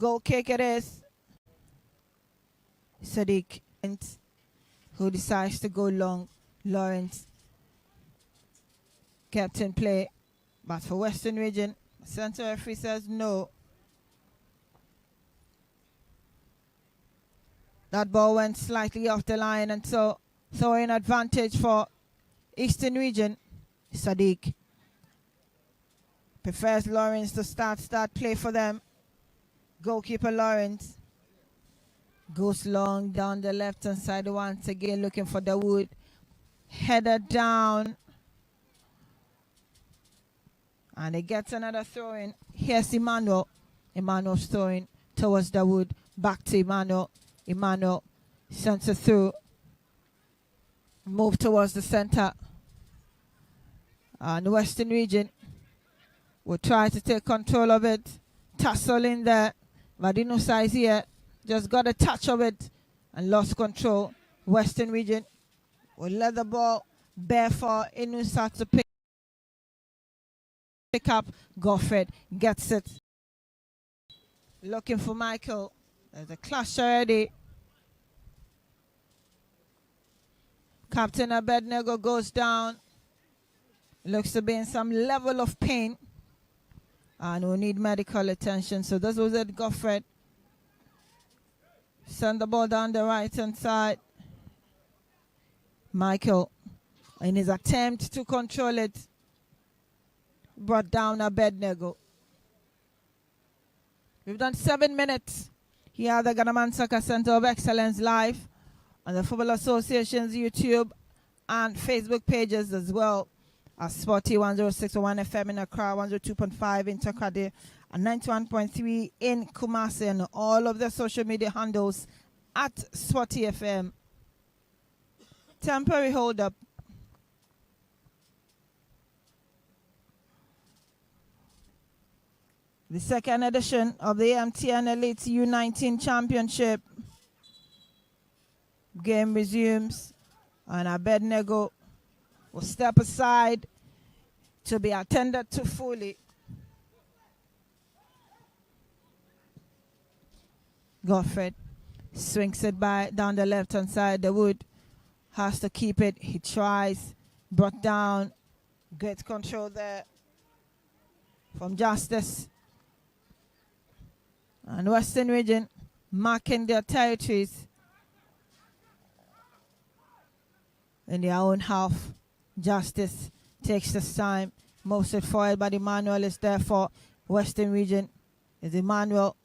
Goal kick it is. Sadiq, who decides to go long. Lawrence kept in play, but for Western Region, center referee says no. That ball went slightly off the line, and so an advantage for Eastern Region. Sadiq prefers Lawrence to start play for them. Goalkeeper Lawrence goes long down the left-hand side once again, looking for the wood. Header down. And he gets another throw-in. Here's Emmanuel. Emmanuel's throwing towards the wood. Back to Emmanuel. Emmanuel sends it through. Move towards the center. And the Western Region will try to take control of it. Tussle in there. Vadino is here. Just got a touch of it and lost control. Western Region will let the ball bear for Inusa to pick up. Goffred gets it. Looking for Michael. There's a clash already. Captain Abednego goes down. Looks to be in some level of pain. And will need medical attention. So this was it, Goffred. Send the ball down the right-hand side. Michael, in his attempt to control it, brought down Abednego. We've done 7 minutes here at the Ganaman Soccer Center of Excellence live on the Football Association's YouTube and Facebook pages, as well as Sporty 106.1 FM in Accra, 102.5 in Takade, and 91.3 in Kumasi, and all of the social media handles at SportyFM. Temporary hold up. The second edition of the MTN Elite U19 Championship game resumes, and Abednego will step aside to be attended to fully. Goffred swings it down the left-hand side. The wood has to keep it. He tries. Brought down. Great control there from Justice. And Western Region marking their territories in their own half. Justice takes this time. Moves it forward, but Emmanuel is there for Western Region. Is Emmanuel.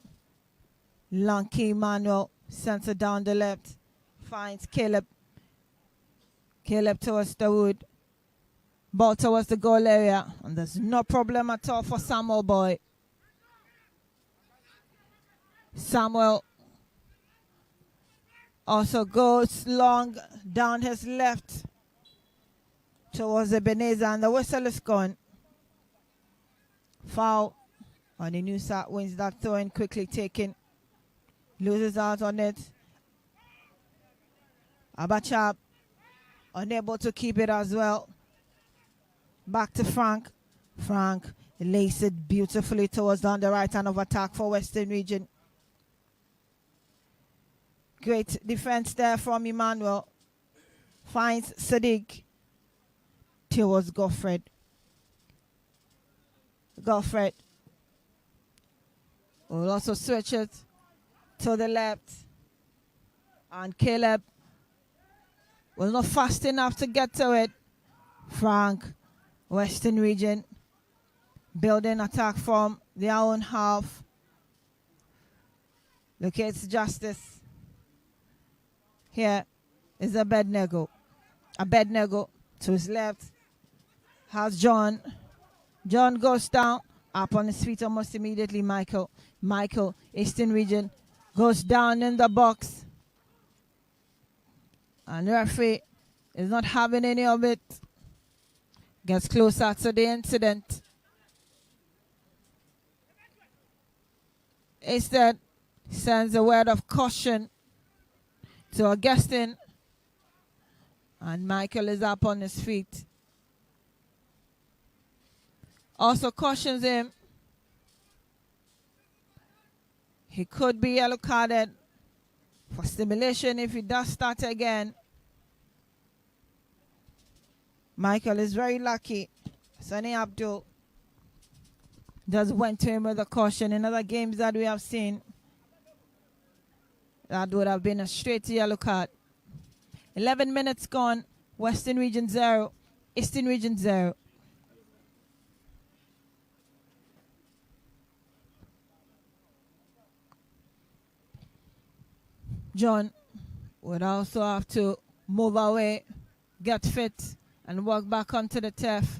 Lanky Emmanuel sends it down the left. Finds Caleb. Caleb towards the wood. Ball towards the goal area. And there's no problem at all for Samuel Boy. Samuel also goes long down his left towards Ebenezer, and the whistle is gone. Foul. And the new side wins that throw-in, quickly taken. Loses out on it. Abacha unable to keep it as well. Back to Frank. Frank lays it beautifully towards down the right hand of attack for Western Region. Great defense there from Emmanuel. Finds Sadiq towards Goffred. Goffred will also switch it to the left. And Caleb was not fast enough to get to it. Frank, Western Region, building attack from their own half. Locates Justice. Here is Abednego. Abednego to his left has John. John goes down, up on his feet almost immediately. Michael. Michael, Eastern Region, goes down in the box. And the referee is not having any of it. Gets closer to the incident. Instead, sends a word of caution to Augustine. And Michael is up on his feet. Also cautions him. He could be yellow carded for stimulation if he does start again. Michael is very lucky. Sonny Abdul just went to him with a caution. In other games that we have seen, that would have been a straight yellow card. 11 minutes gone. Western Region 0. Eastern Region 0. John would also have to move away, get fit, and walk back onto the turf.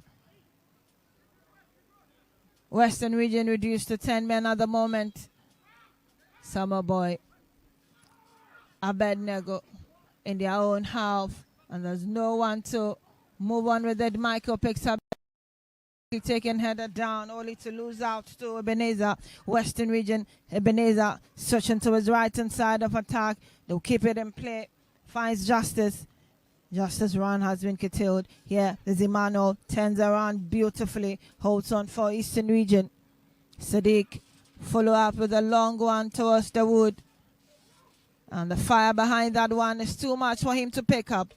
Western Region reduced to 10 men at the moment. Summer Boy, Abednego in their own half, and there's no one to move on with it. Michael picks up, taking header down, only to lose out to Ebenezer. Western Region, Ebenezer switching to his right hand side of attack. They'll keep it in play. Finds Justice. Justice run has been curtailed. Here is Emmanuel, turns around beautifully, holds on for Eastern Region. Sadiq follow up with a long one towards the wood. And the fire behind that one is too much for him to pick up.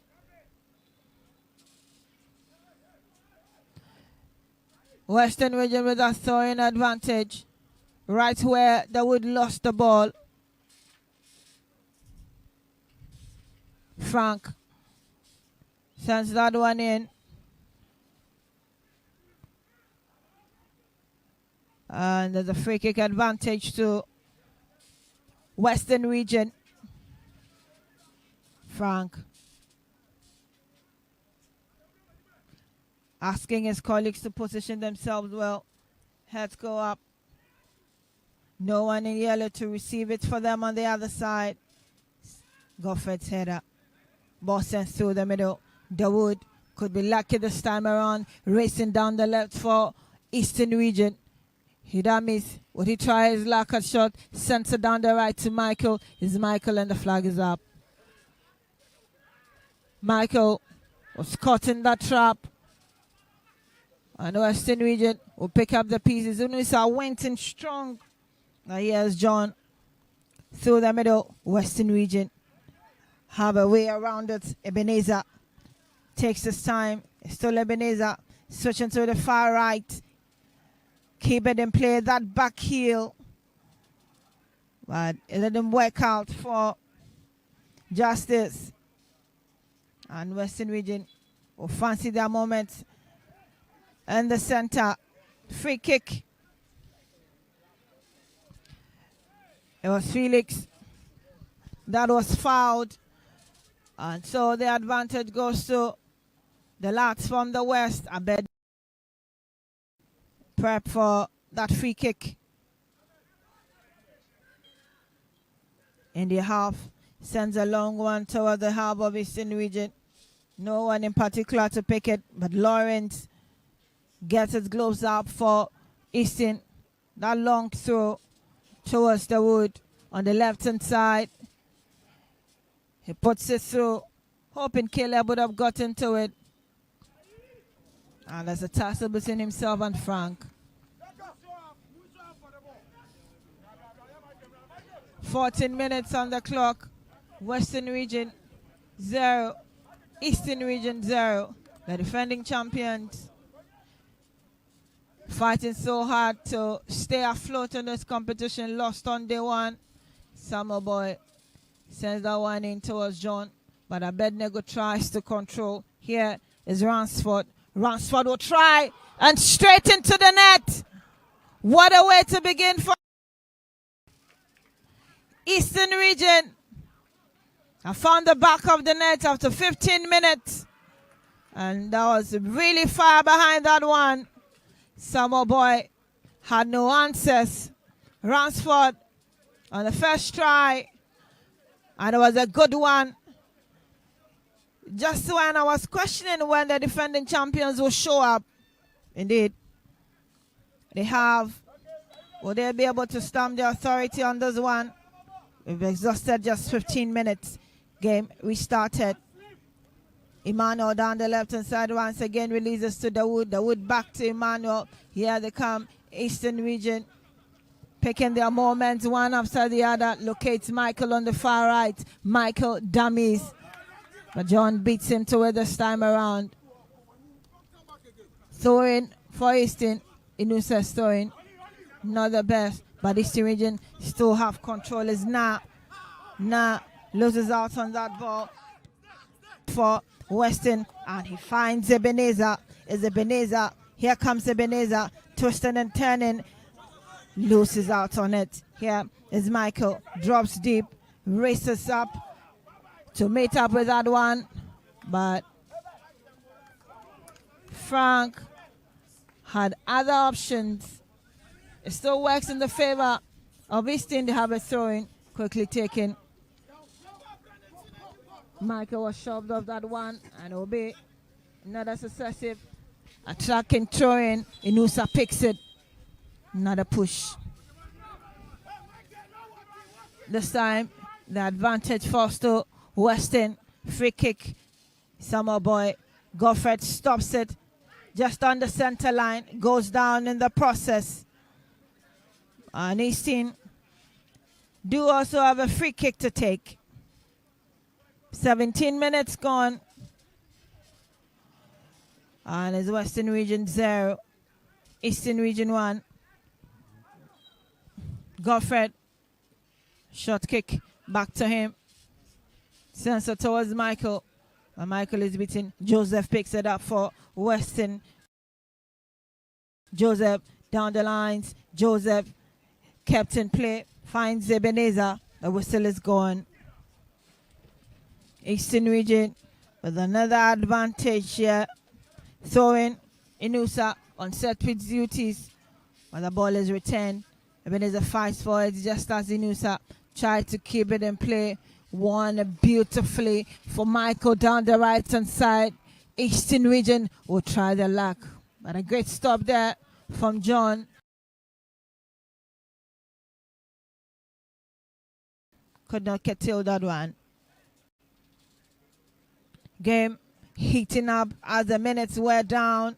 Western Region with a throwing advantage. Right where the wood lost the ball. Frank sends that one in. And there's a free kick advantage to Western Region. Frank asking his colleagues to position themselves well. Heads go up. No one in yellow to receive it for them on the other side. Goffred's header. Ball sent through the middle. Dawood could be lucky this time around. Racing down the left for Eastern Region. He don't miss. Would he try his luck at shot? Sends it down the right to Michael. Is Michael and the flag is up. Michael was caught in that trap. And Western Region will pick up the pieces. Unisa went in strong. Now here's John. Through the middle. Western Region have a way around it. Ebenezer takes his time. It's still Ebenezer. Switching to the far right. Keep it in play. That back heel. But it didn't work out for Justice. And Western Region will fancy their moment. And the center. Free kick. It was Felix. That was fouled. And so the advantage goes to the lads from the west. I bet prep for that free kick. In the half. Sends a long one toward the half of Eastern Region. No one in particular to pick it, but Lawrence gets his gloves up for Eastern. That long throw towards the wood on the left-hand side. He puts it through, hoping Caleb would have gotten to it. And there's a tussle between himself and Frank. 14 minutes on the clock. Western Region 0, Eastern Region 0. The defending champions fighting so hard to stay afloat in this competition. Lost on day one. Summer Boy sends that one in towards John, but Abednego tries to control. Here is Ransford. Ransford will try and straight into the net. What a way to begin for Eastern Region. I found the back of the net after 15 minutes. And that was really far behind that one. Summer Boy had no answers. Ransford on the first try. And it was a good one. Just when I was questioning when the defending champions will show up. Indeed. They have. Will they be able to stamp the authority on this one? We've exhausted just 15 minutes. Game restarted. Emmanuel down the left-hand side once again releases to Dawood. Dawood back to Emmanuel. Here they come. Eastern Region picking their moments one after the other. Locates Michael on the far right. Michael dummies. But John beats him to it this time around. Throwing for Easton. Inusa throwing. Not the best. But Eastern Region still have control. Is Nah loses out on that ball for Western. And he finds Ebenezer. Is Ebenezer. Here comes Ebenezer. Twisting and turning. Loses out on it. Here is Michael. Drops deep. Races up to meet up with that one. But Frank had other options. It still works in the favor of Easton. They have a throw-in. Quickly taken. Michael was shoved off that one and obey. Another successive attacking throw-in. Inusa picks it. Another push. This time, the advantage falls to Weston. Free kick. Summer boy. Goffred stops it just on the center line. Goes down in the process. And Easton do also have a free kick to take. 17 minutes gone. And it's Western Region 0. Eastern Region 1. Goffred. Short kick back to him. Sensor towards Michael. And Michael is beaten. Joseph picks it up for Western. Joseph down the lines. Joseph kept in play. Finds Ebenezer. The whistle is gone. Eastern Region with another advantage here. Throwing Inusa on set piece duties. But the ball is returned. Ebenezer fights for it just as Inusa tried to keep it in play. Won beautifully for Michael down the right hand side. Eastern Region will try their luck. But a great stop there from John. Could not curtail that one. Game heating up as the minutes were down.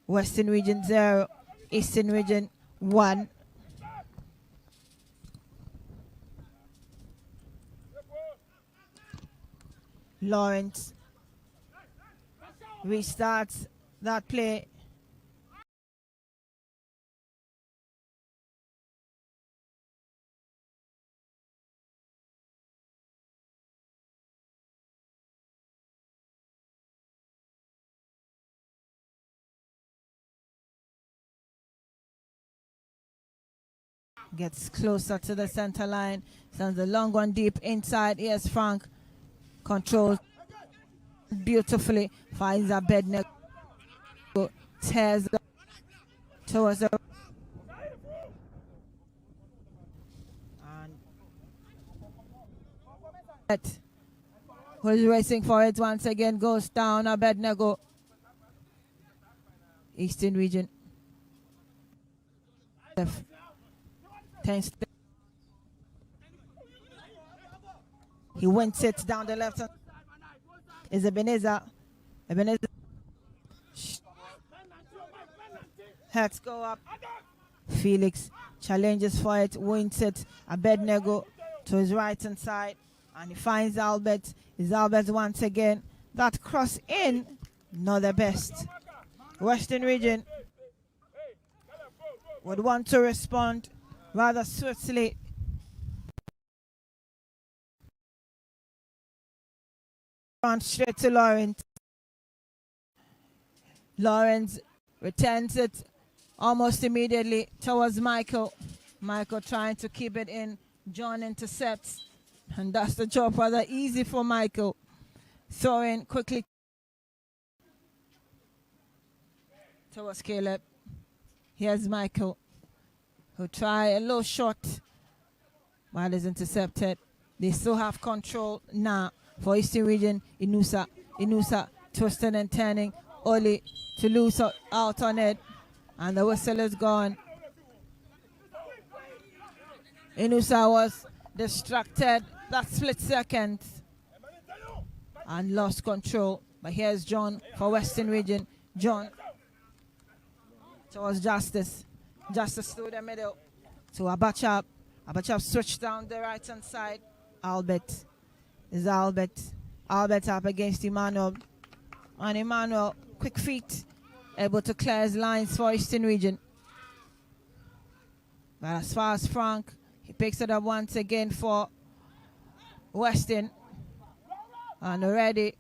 Western Region 0, Eastern Region 1. Lawrence restarts that play. Gets closer to the center line. Sends a long one deep inside. Here's Frank. Controls beautifully. Finds a bed neck. Tears towards the. And who's racing for it once again goes down. Abednego. Eastern Region. He wins it down the left hand. Is Ebenezer. Ebenezer. Heads go up. Felix challenges for it, wins it. Abednego to his right hand side. And he finds Albert. Is Albert once again. That cross in. Not the best. Western Region would want to respond rather swiftly. On straight to Lawrence. Lawrence returns it almost immediately towards Michael. Michael trying to keep it in. John intercepts. And that's the job rather easy for Michael. Throwing quickly towards Caleb. Here's Michael, who try a low shot while it's intercepted. They still have control now for Eastern Region. Inusa twisting and turning. Oli to lose out on it. And the whistle is gone. Inusa was distracted that split second and lost control. But here's John for Western Region. John towards Justice. Justice through the middle to Abachab. Abachab switched down the right hand side. Albert is Albert. Albert up against Emmanuel. And Emmanuel, quick feet, able to clear his lines for Eastern Region. But as far as Frank, he picks it up once again for Weston. And already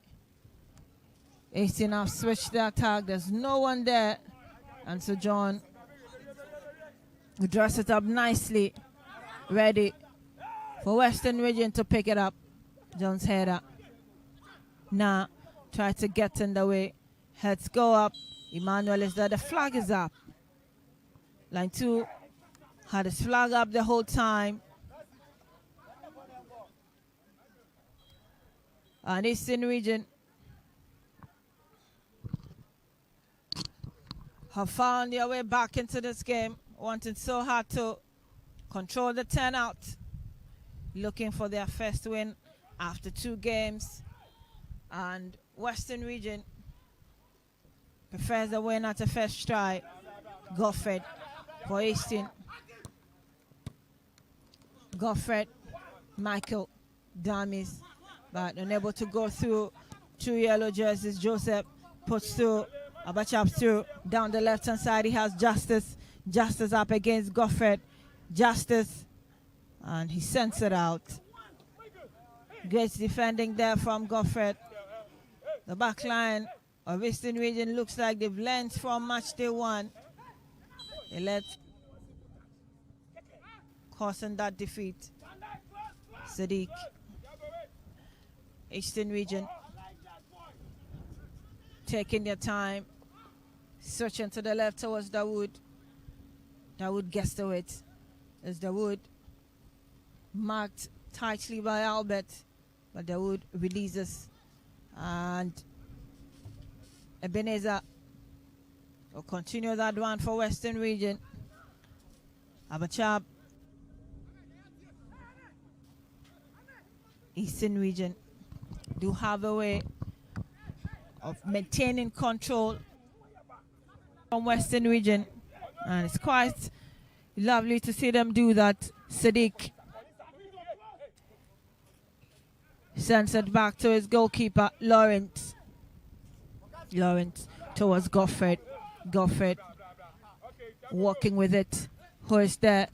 Eastern have switched the attack. There's no one there. And so John will dress it up nicely. Ready for Western Region to pick it up. John's header. Now, try to get in the way. Heads go up. Emmanuel is there. The flag is up. Line 2 had his flag up the whole time. And Eastern Region have found their way back into this game, wanting so hard to control the turnout, looking for their first win after 2 games. And Western Region prefers the win at the first try. Goffred for Eastern. Goffred, Michael, Damis, but unable to go through 2 yellow jerseys. Joseph puts through, Abachab through, down the left hand side he has Justice. Justice up against Goffred. Justice, and he sends it out. Great defending there from Goffred. The back line of Eastern Region looks like they've learned from Matchday 1. They let causing that defeat. Sadiq. Eastern Region taking their time, searching to the left towards Dawood. Dawood gets to it. As Dawood marked tightly by Albert, but Dawood releases, and Ebenezer will continue that one for Western Region. Abachab. Eastern Region do have a way of maintaining control from Western Region, and it's quite lovely to see them do that. Sadiq sends it back to his goalkeeper, Lawrence. Lawrence towards Goffred. Goffred walking with it. Who is there?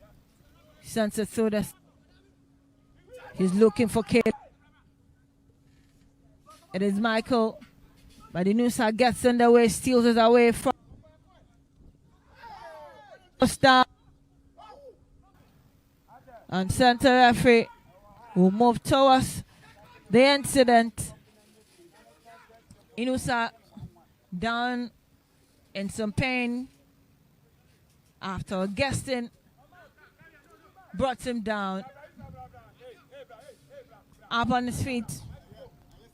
Sends it through the... He's looking for Kid. It is Michael. But the Nusa gets in the way, steals it away from... Star. And center referee will move towards the incident. Inusa down in some pain after guessing brought him down. Up on his feet,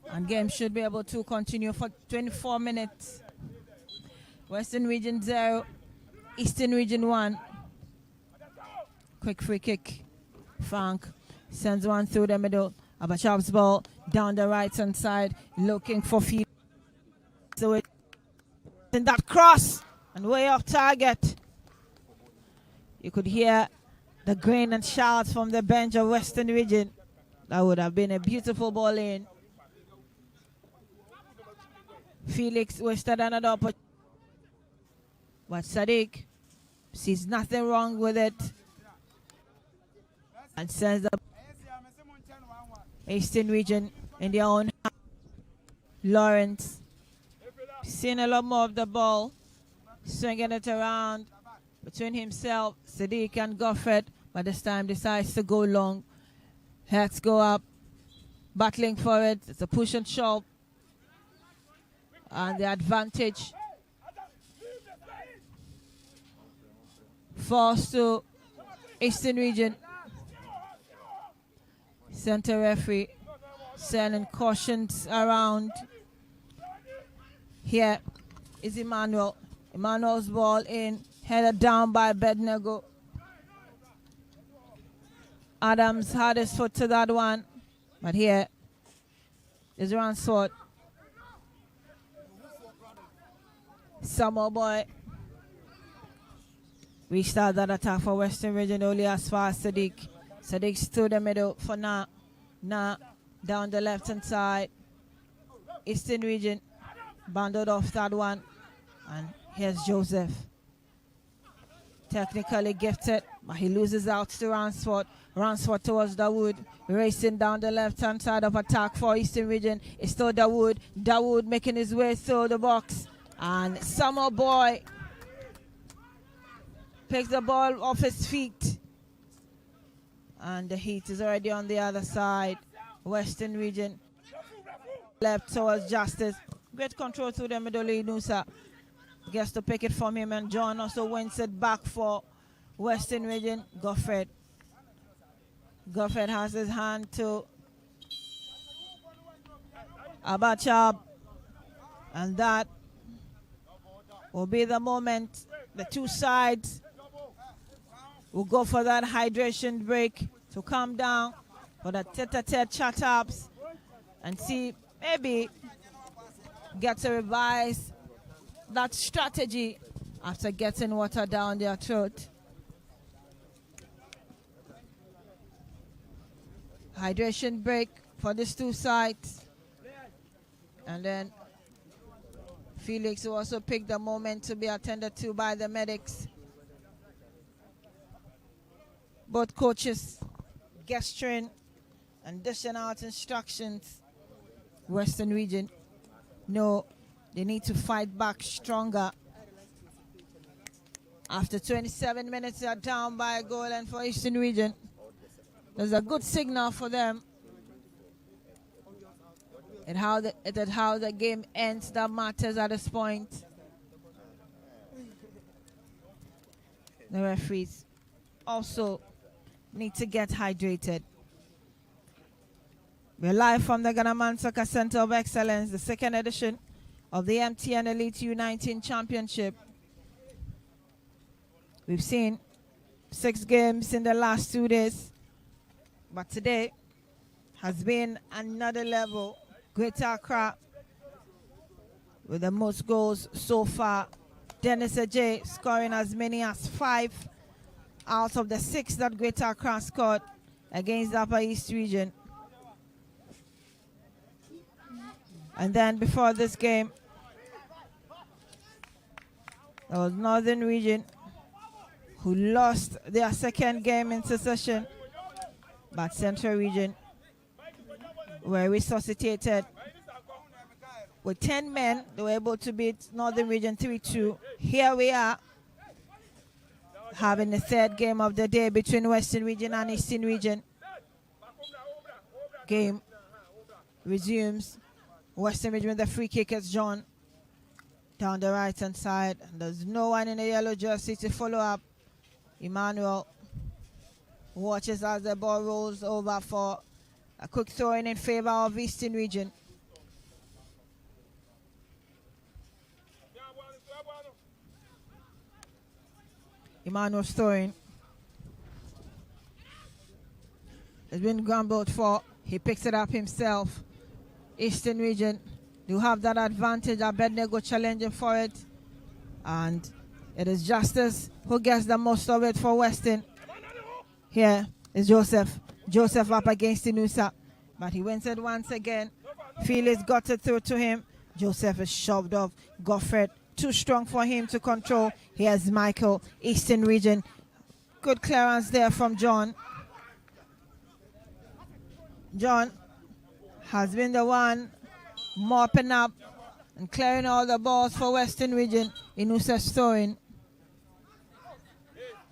and game should be able to continue for 24 minutes. Western Region 0, Eastern Region 1. Quick free kick. Frank sends one through the middle. Abachab's ball down the right hand side, looking for feet. So it in that cross and way off target. You could hear the grin and shouts from the bench of Western Region. That would have been a beautiful ball in. Felix wasted another opportunity. But Sadiq sees nothing wrong with it and sends the Eastern Region in their own hand. Lawrence seeing a lot more of the ball, swinging it around between himself, Sadiq and Goffred, but this time decides to go long. Heads go up, battling for it. It's a push and shove. And the advantage falls to Eastern Region. Center referee sending cautions around. Here is Emmanuel. Emmanuel's ball in, headed down by Bednego. Adams had his foot to that one, but here is Ransford. Summer boy Restart that attack for Western Region only as far as Sadiq. Sadiq stood the middle for Na. Na down the left hand side. Eastern Region bundled off that one. And here's Joseph. Technically gifted, but he loses out to Ransford. Ransford towards Dawood. Racing down the left hand side of attack for Eastern Region. It's still Dawood. Dawood making his way through the box. And Summer Boy picks the ball off his feet. And the heat is already on the other side. Western Region. Left towards Justice. Great control through the middle. Nusa gets to pick it from him. And John also wins it back for Western Region. Goffred. Goffred has his hand to Abachab. And that will be the moment the two sides will go for that hydration break to calm down for the tete-a-tete chat-ups and see maybe get to revise that strategy after getting water down their throat. Hydration break for these two sides. And then Felix will also pick the moment to be attended to by the medics. Both coaches gesturing and dishing out instructions. Western Region know they need to fight back stronger. After 27 minutes, they are down by a goal, and for Eastern Region, there's a good signal for them. And how the game ends that matters at this point. The referees also need to get hydrated. We're live from the Ghana Man Soccer Center of Excellence, the second edition of the MTN Elite U19 Championship. We've seen 6 games in the last 2 days, but today has been another level. Greater Accra with the most goals so far. Dennis Ajay scoring as many as 5 out of the 6 that Greater Accra scored against the Upper East Region. And then before this game, there was Northern Region who lost their second game in succession, but Central Region were resuscitated. With 10 men, they were able to beat Northern Region 3-2. Here we are, having the third game of the day between Western Region and Eastern Region. Game resumes. Western Region with the free kick as John down the right hand side. And there's no one in the yellow jersey to follow up. Emmanuel watches as the ball rolls over for a quick throw in favor of Eastern Region. Emmanuel's throwing. It's been grumbled for. He picks it up himself. Eastern Region do have that advantage. Abednego challenging for it. And it is Justice who gets the most of it for Western. Here is Joseph. Joseph up against Inusa. But he wins it once again. Felix got it through to him. Joseph is shoved off. Goffred too strong for him to control. Here's Michael. Eastern Region. Good clearance there from John. John has been the one mopping up and clearing all the balls for Western Region. Inusa's throwing.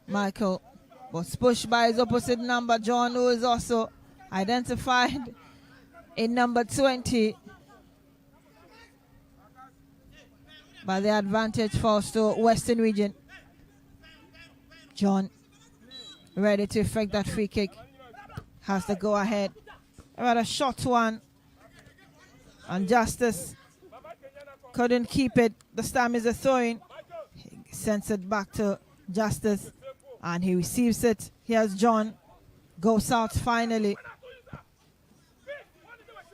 Michael was pushed by his opposite number, John, who is also identified in number 20. But the advantage falls to Western Region. John ready to effect that free kick. Has to go ahead. A rather short one. And Justice couldn't keep it. This time is a throwing. He sends it back to Justice. And he receives it. Here's John. Goes out finally.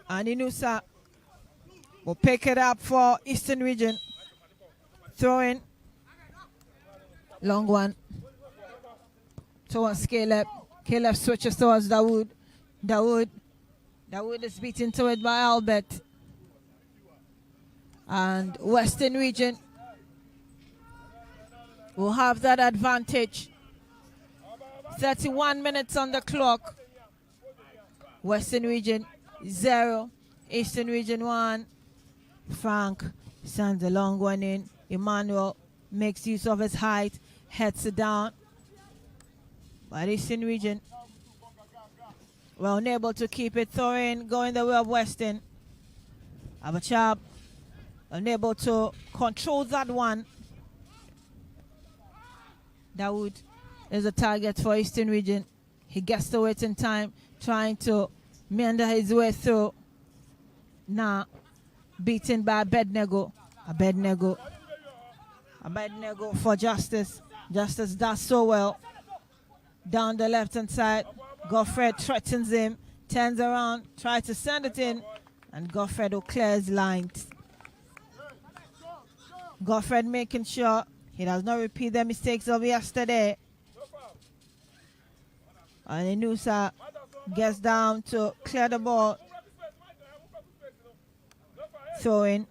And Inusa will pick it up for Eastern Region. Throwing. Long one. towards Caleb. Caleb switches towards Dawood. Dawood is beaten to it by Albert. And Western Region will have that advantage. 31 minutes on the clock. Western Region 0, Eastern Region 1. Frank sends a long one in. Emmanuel makes use of his height, heads it down. But Eastern Region were unable to keep it. Thorin going the way of Western. Abachab unable to control that one. Dawood is a target for Eastern Region. He gets to it in time, trying to meander his way through. Now, beaten by Abednego. Abednego for Justice. Justice does so well. Down the left-hand side, Goffred threatens him, turns around, tries to send it in, and Goffred clears lines. Goffred making sure he does not repeat the mistakes of yesterday. And Inusa gets down to clear the ball. Throwing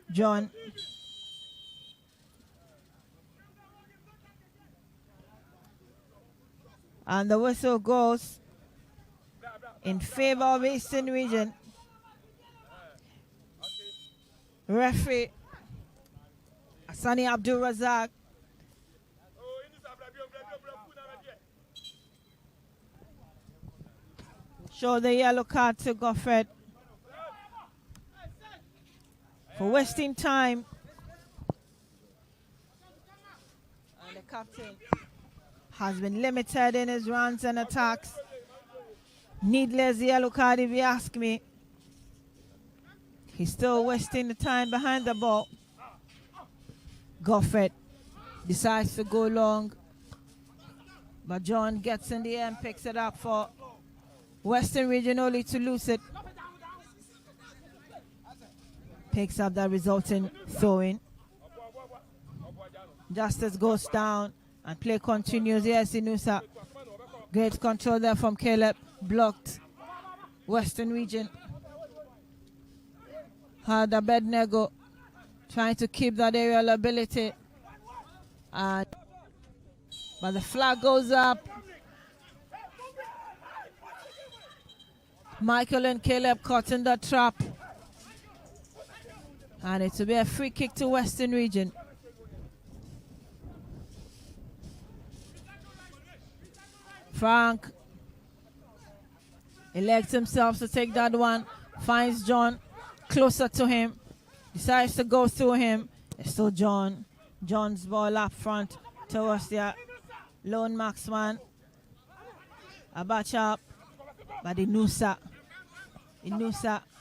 John. And the whistle goes in favor of Eastern Region. Referee Asani Abdul Razak show the yellow card to Goffred for wasting time. And the captain has been limited in his runs and attacks. Needless yellow card if you ask me. He's still wasting the time behind the ball. Goffred decides to go long, but John gets in the air and picks it up for Western Region only to lose it. Picks up that resulting throw-in. Justice goes down and play continues. Yes, Inusa. Great control there from Caleb. Blocked. Western Region. Had Abednego trying to keep that aerial ability. But the flag goes up. Michael and Caleb caught in the trap. And it will be a free kick to Western Region. Frank elects himself to take that one. Finds John closer to him. Decides to go through him. It's still John. John's ball up front towards the lone marksman. Abacha. But Inusa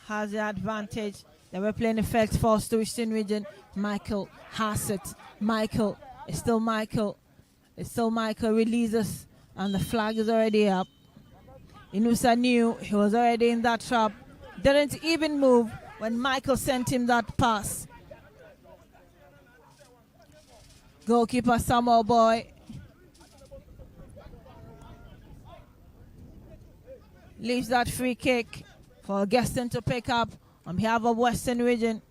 has the advantage. They were playing effect force to Eastern Region. Michael has it. Michael. It's still Michael. Releases. And the flag is already up. Inusa knew he was already in that trap. Didn't even move when Michael sent him that pass. Goalkeeper Samuel Boy leaves that free kick for Gaston to pick up on behalf of Western Region.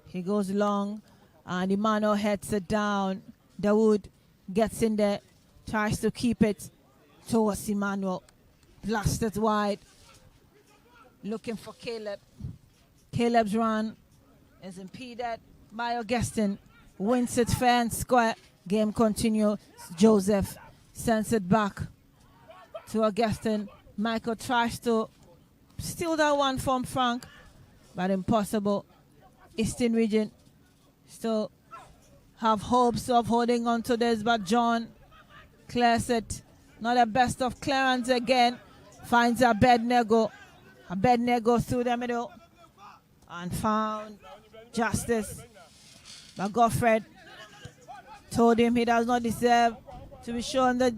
He goes long and Emmanuel heads it down. Dawood gets in there, tries to keep it towards Emmanuel. Blasted wide. Looking for Caleb. Caleb's run is impeded by Augustin. Wins it fair and square. Game continues. Joseph sends it back to Augustin. Michael tries to steal that one from Frank, but impossible. Eastern Region still have hopes of holding on to this, but John clears it. Not the best of clearance again. Finds Abednego. Abednego through the middle and found Justice. But Goffred told him he does not deserve to be shown the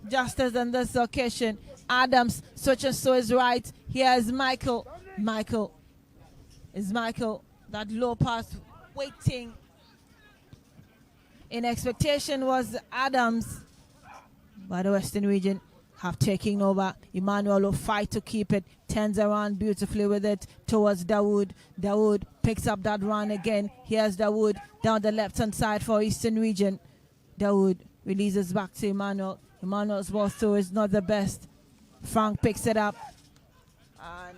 justice on this occasion. Adams switches to his right. Here is Michael. Michael. That low pass waiting. In expectation was Adams. by the Western region have taken over. Emmanuel will fight to keep it. Turns around beautifully with it towards Dawood. Dawood picks up that run again. Here's Dawood down the left-hand side for Eastern region. Dawood releases back to Emmanuel. Emmanuel's ball through is not the best. Frank picks it up. And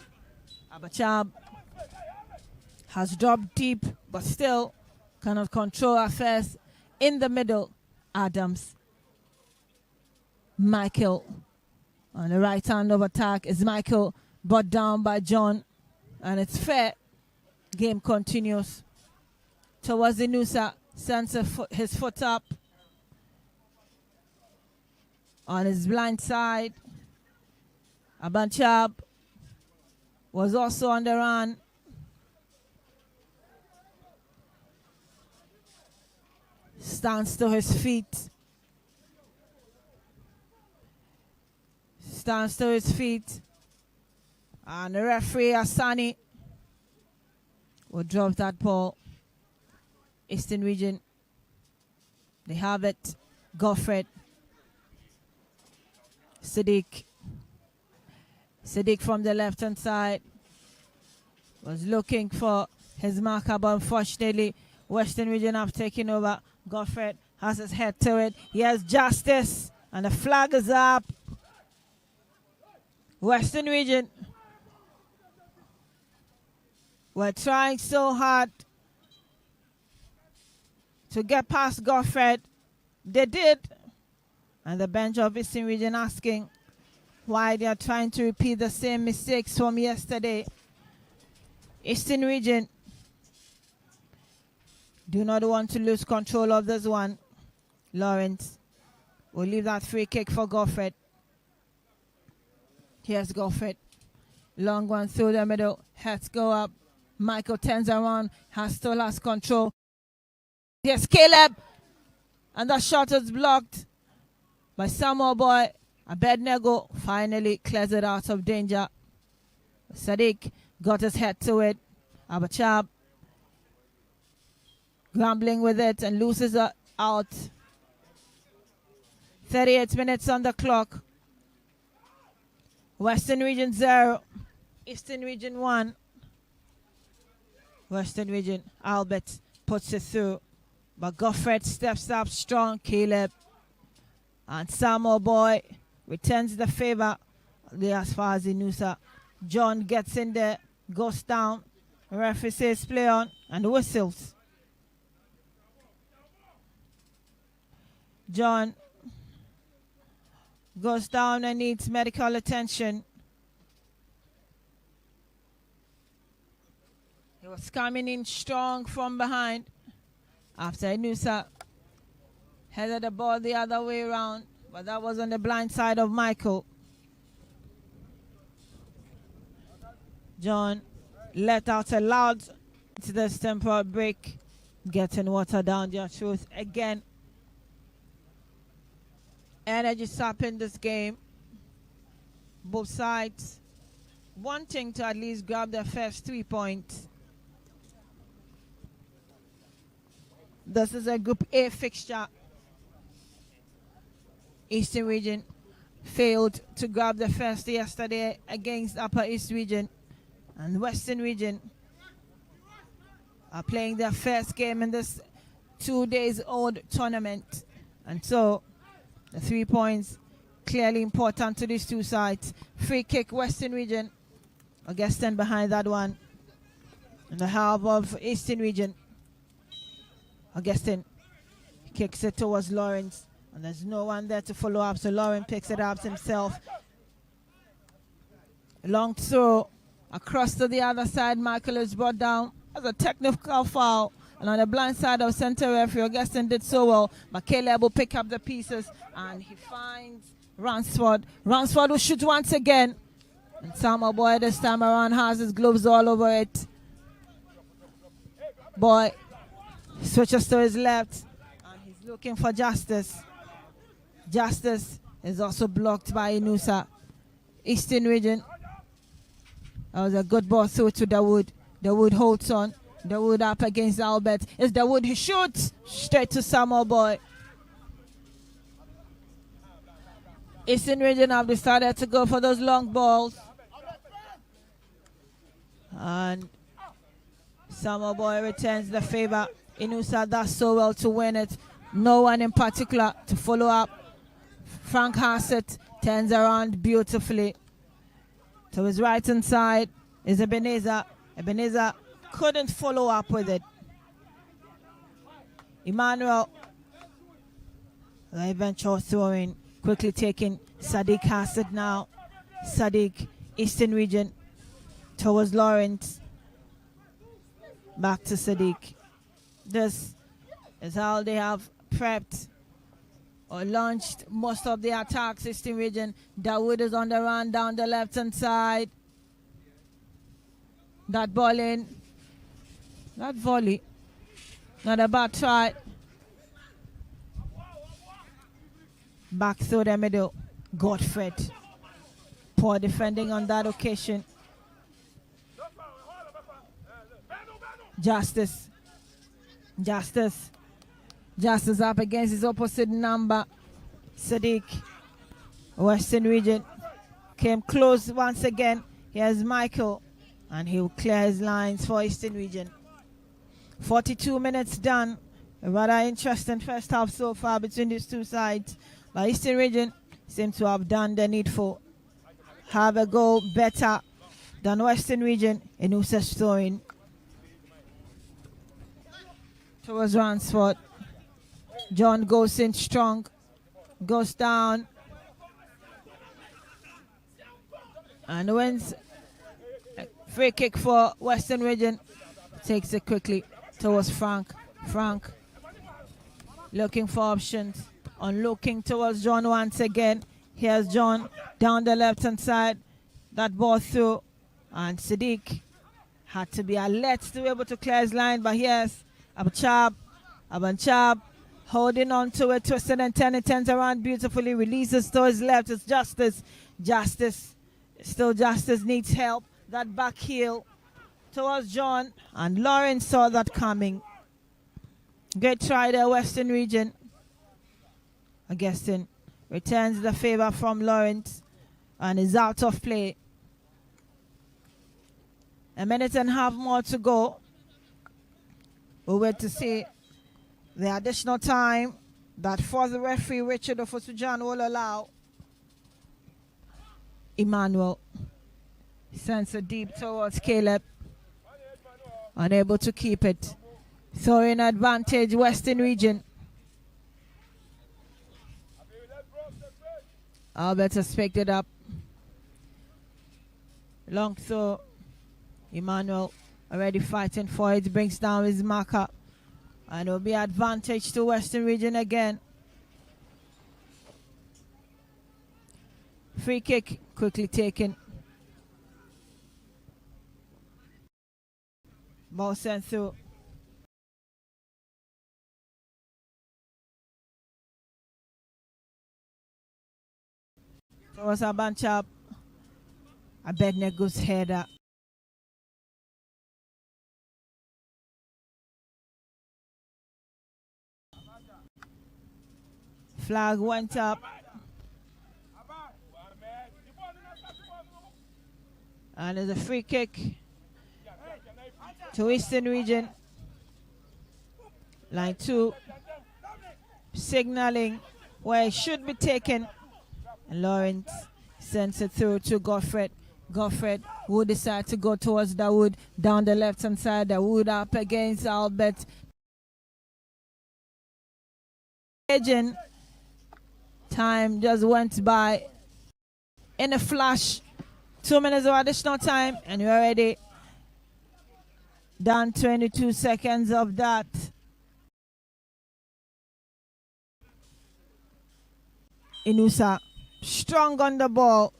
Abachab has dropped deep, but still cannot control affairs in the middle. Adams. Michael on the right hand of attack is Michael, brought down by John, and it's fair. Game continues towards the Nusa. Sends his foot up on his blind side. Abanchab was also on the run. Stands to his feet. Stands to his feet. And the referee, Asani, will drop that ball. Eastern region. They have it. Goffred. Sadiq. Sadiq from the left-hand side was looking for his marker, but unfortunately, Western region have taken over. Goffred has his head to it. He has justice, and the flag is up. Western region were trying so hard to get past Goffred. They did. And the bench of Eastern region asking why they are trying to repeat the same mistakes from yesterday. Eastern region do not want to lose control of this one. Lawrence will leave that free kick for Goffred. Here's Goffred. Long one through the middle. Heads go up. Michael turns around. Still has control. Here's Caleb. And that shot is blocked by Samuel Boy. Abednego finally clears it out of danger. Sadiq got his head to it. Abachab grumbling with it and loses it out. 38 minutes on the clock. Western region 0. Eastern region 1. Western region, Albert puts it through. But Goffred steps up strong. Caleb and Samuel Boy returns the favor as far as Inusa. John gets in there, goes down. Referee says play on and whistles. John goes down and needs medical attention. He was coming in strong from behind after Inusa headed the ball the other way around, but that was on the blind side of Michael. John let out a loud to this temporary break, getting water down their throats again. Energy sap in this game. Both sides wanting to at least grab their first 3 points. This is a Group A fixture. Eastern region failed to grab the first yesterday against Upper East region. And Western region are playing their first game in this 2 days old tournament. And so the 3 points clearly important to these two sides. Free kick, Western region. Augustin behind that one. In the half of Eastern region. Augustin kicks it towards Lawrence. And there's no one there to follow up, so Lawrence picks it up himself. Long throw across to the other side. Michael is brought down as a technical foul. And on the blind side of center referee, Augustin did so well. But Caleb will pick up the pieces and he finds Ransford. Ransford will shoot once again. And Samuel Boy this time around has his gloves all over it. Boy switches to his left and he's looking for Justice. Justice is also blocked by Inusa. Eastern region. That was a good ball through to Dawood. Dawood holds on. Dawood up against Albert. It's Dawood. He shoots straight to Samuel Boy. Eastern Region have decided to go for those long balls. And Summer Boy returns the favor. Inusa does so well to win it. No one in particular to follow up. Frank Hassett turns around beautifully. To his right hand side is Ebenezer. Ebenezer couldn't follow up with it. Emmanuel, the eventual throwing, quickly taking Sadiq Hassett now. Sadiq, Eastern Region, towards Lawrence. Back to Sadiq. This is how they have prepped or launched most of the attacks. Eastern Region. Dawood is on the run down the left hand side. That ball in. That volley. Not a bad try. Back through the middle. Godfred. Poor defending on that occasion. Justice. Justice up against his opposite number. Sadiq. Western Region. Came close once again. Here's Michael. And he'll clear his lines for Eastern Region. 42 minutes done. A rather interesting first half so far between these two sides. But Eastern Region seem to have done the needful. Have a goal better than Western Region in Usa's throwing. Towards Ransford. John goes in strong. Goes down. And wins. Free kick for Western Region. Takes it quickly towards Frank. Frank looking for options. On looking towards John once again. Here's John down the left hand side. That ball through. And Sadiq had to be alert to be able to clear his line. But here's Abanchab holding on to it, twisted and turning, turns around beautifully, releases to his left. It's Justice. Still Justice needs help. That back heel towards John, and Lawrence saw that coming. Great try there, Western Region. Augustine returns the favor from Lawrence and is out of play. A minute and a half more to go. We'll wait to see the additional time that fourth referee Richard Ofosujan will allow. Emmanuel sends it deep towards Caleb. Unable to keep it. Throwing advantage Western Region. Albert has picked it up. Long throw. Emmanuel already fighting for it. Brings down his marker. And it will be advantage to Western Region again. Free kick quickly taken. Ball sent through. Towards Abanchab. Abednego's header. Flag went up. And there's a free kick to Eastern Region. Line 2 signaling where it should be taken. And Lawrence sends it through to Godfred. Godfred will decide to go towards Dawood down the left hand side. Dawood up against Albert. Time just went by in a flash. 2 minutes of additional time and you're already done 22 seconds of that. Inusa strong on the ball.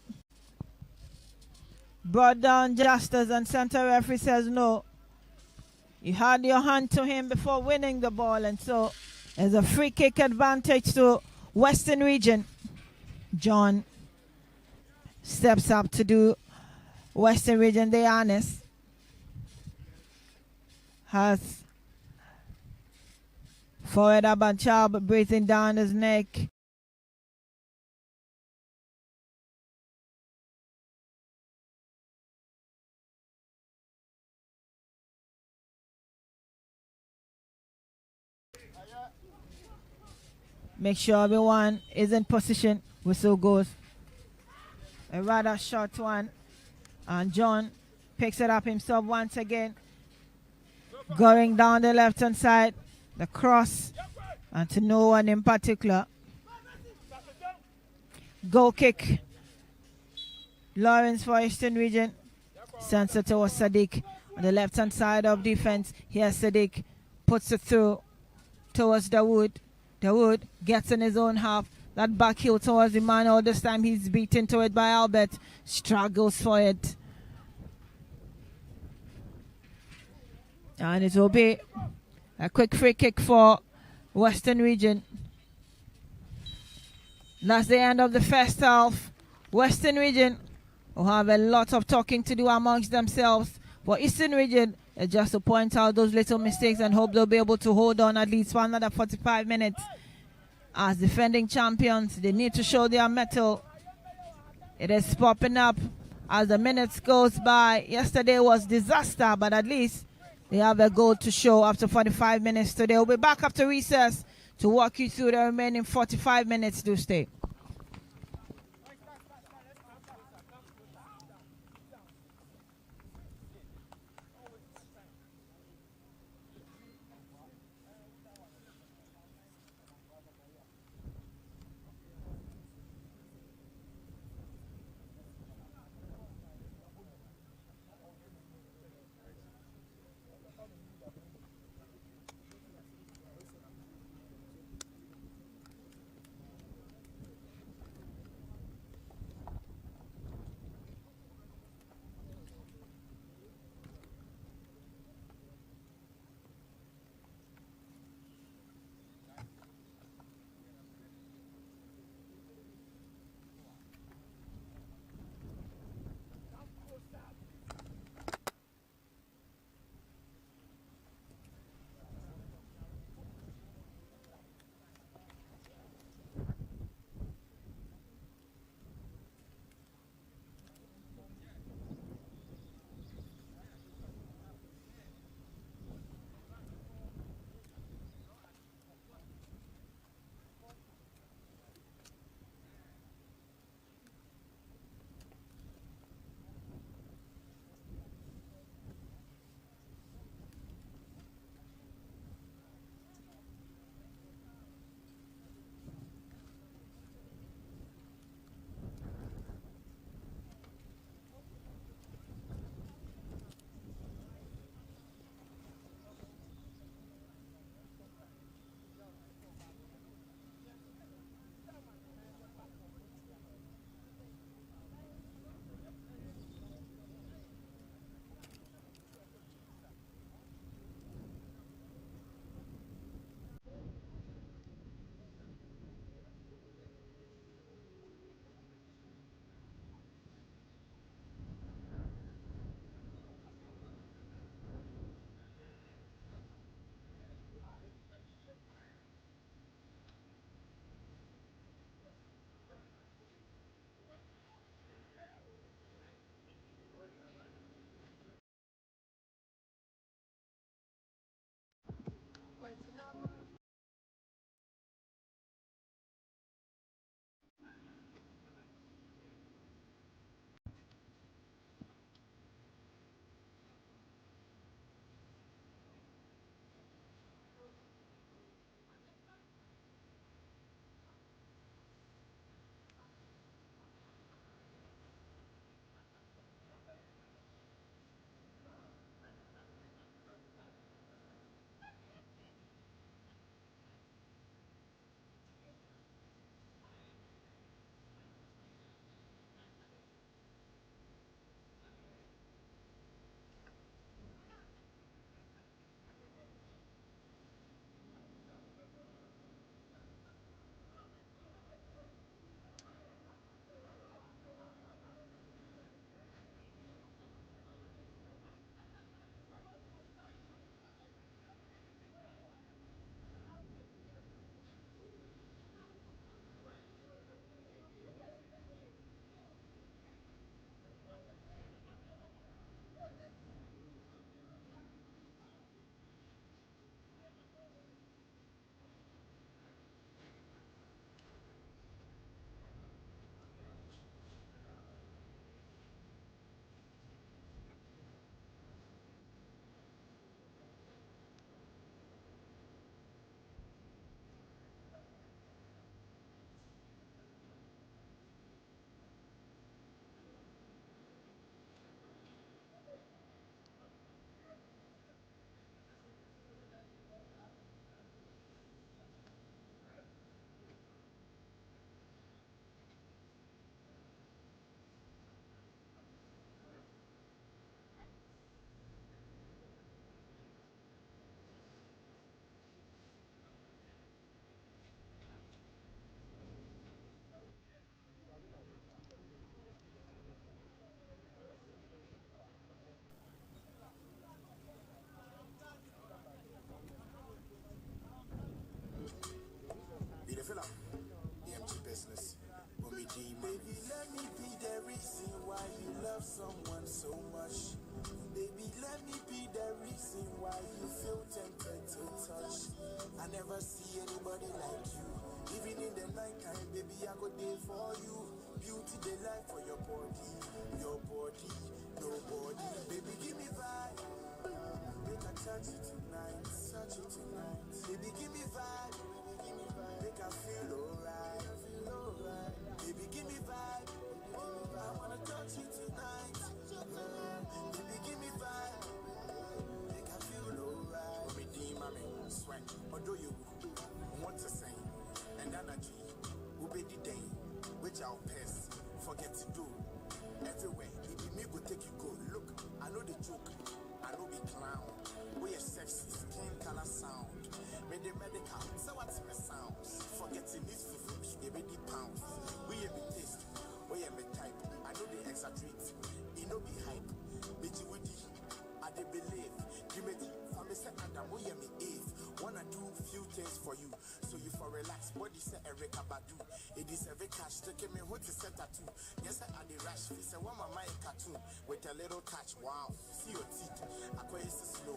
Brought down Justice and center referee says no. You had your hand to him before winning the ball, and so there's a free kick advantage to Western Region. John steps up to do Western Region the honors. Has forward Abanchab breathing down his neck. Make sure everyone is in position. Whistle goes. A rather short one. And John picks it up himself once again. Going down the left-hand side. The cross. And to no one in particular. Goal kick. Lawrence for Eastern Region. Sends it towards Sadiq. On the left-hand side of defense. Here Sadiq puts it through towards Dawood. Dawood gets in his own half. That back heel towards Emmanuel. This time he's beaten to it by Albert. Struggles for it. And it will be a quick free kick for Western Region. That's the end of the first half. Western Region will have a lot of talking to do amongst themselves. For Eastern Region, it's just to point out those little mistakes and hope they'll be able to hold on at least for another 45 minutes. As defending champions, they need to show their mettle. It is popping up as the minutes goes by. Yesterday was disaster, but at least they have a goal to show after 45 minutes today. We'll be back after recess to walk you through the remaining 45 minutes. Do stay. night time, baby, I go there for you. Beauty, the life for your body, nobody. Baby, give me vibe. Make I touch you tonight. Baby, give me vibe. Make I feel alright. Baby, give me vibe. I wanna touch you tonight. Baby, give me vibe. Make I feel alright. Redeem, mommy, sweat. Or do you want to sing? And energy, ube the day, which I'll pass. Forget to do. Everywhere, if you me go take you go. Look, I know the joke. I know be clown. We are sexy, skin color sound. Made the medical, so what's my sounds? Forgetting these foods, they be the pounds. We are be taste, we are be type. I know they exaggerate, it no be hype. Bitchy witty, I they believe. Give me the family say Adam, we are me Eve. Wanna do few things for you, so you for relax. Body say Erica Badu. It is every cash, taking me what to set tattoo. Yes, I the rash, he said, one my cartoon with a little touch. Wow, see your teeth, I quite slow.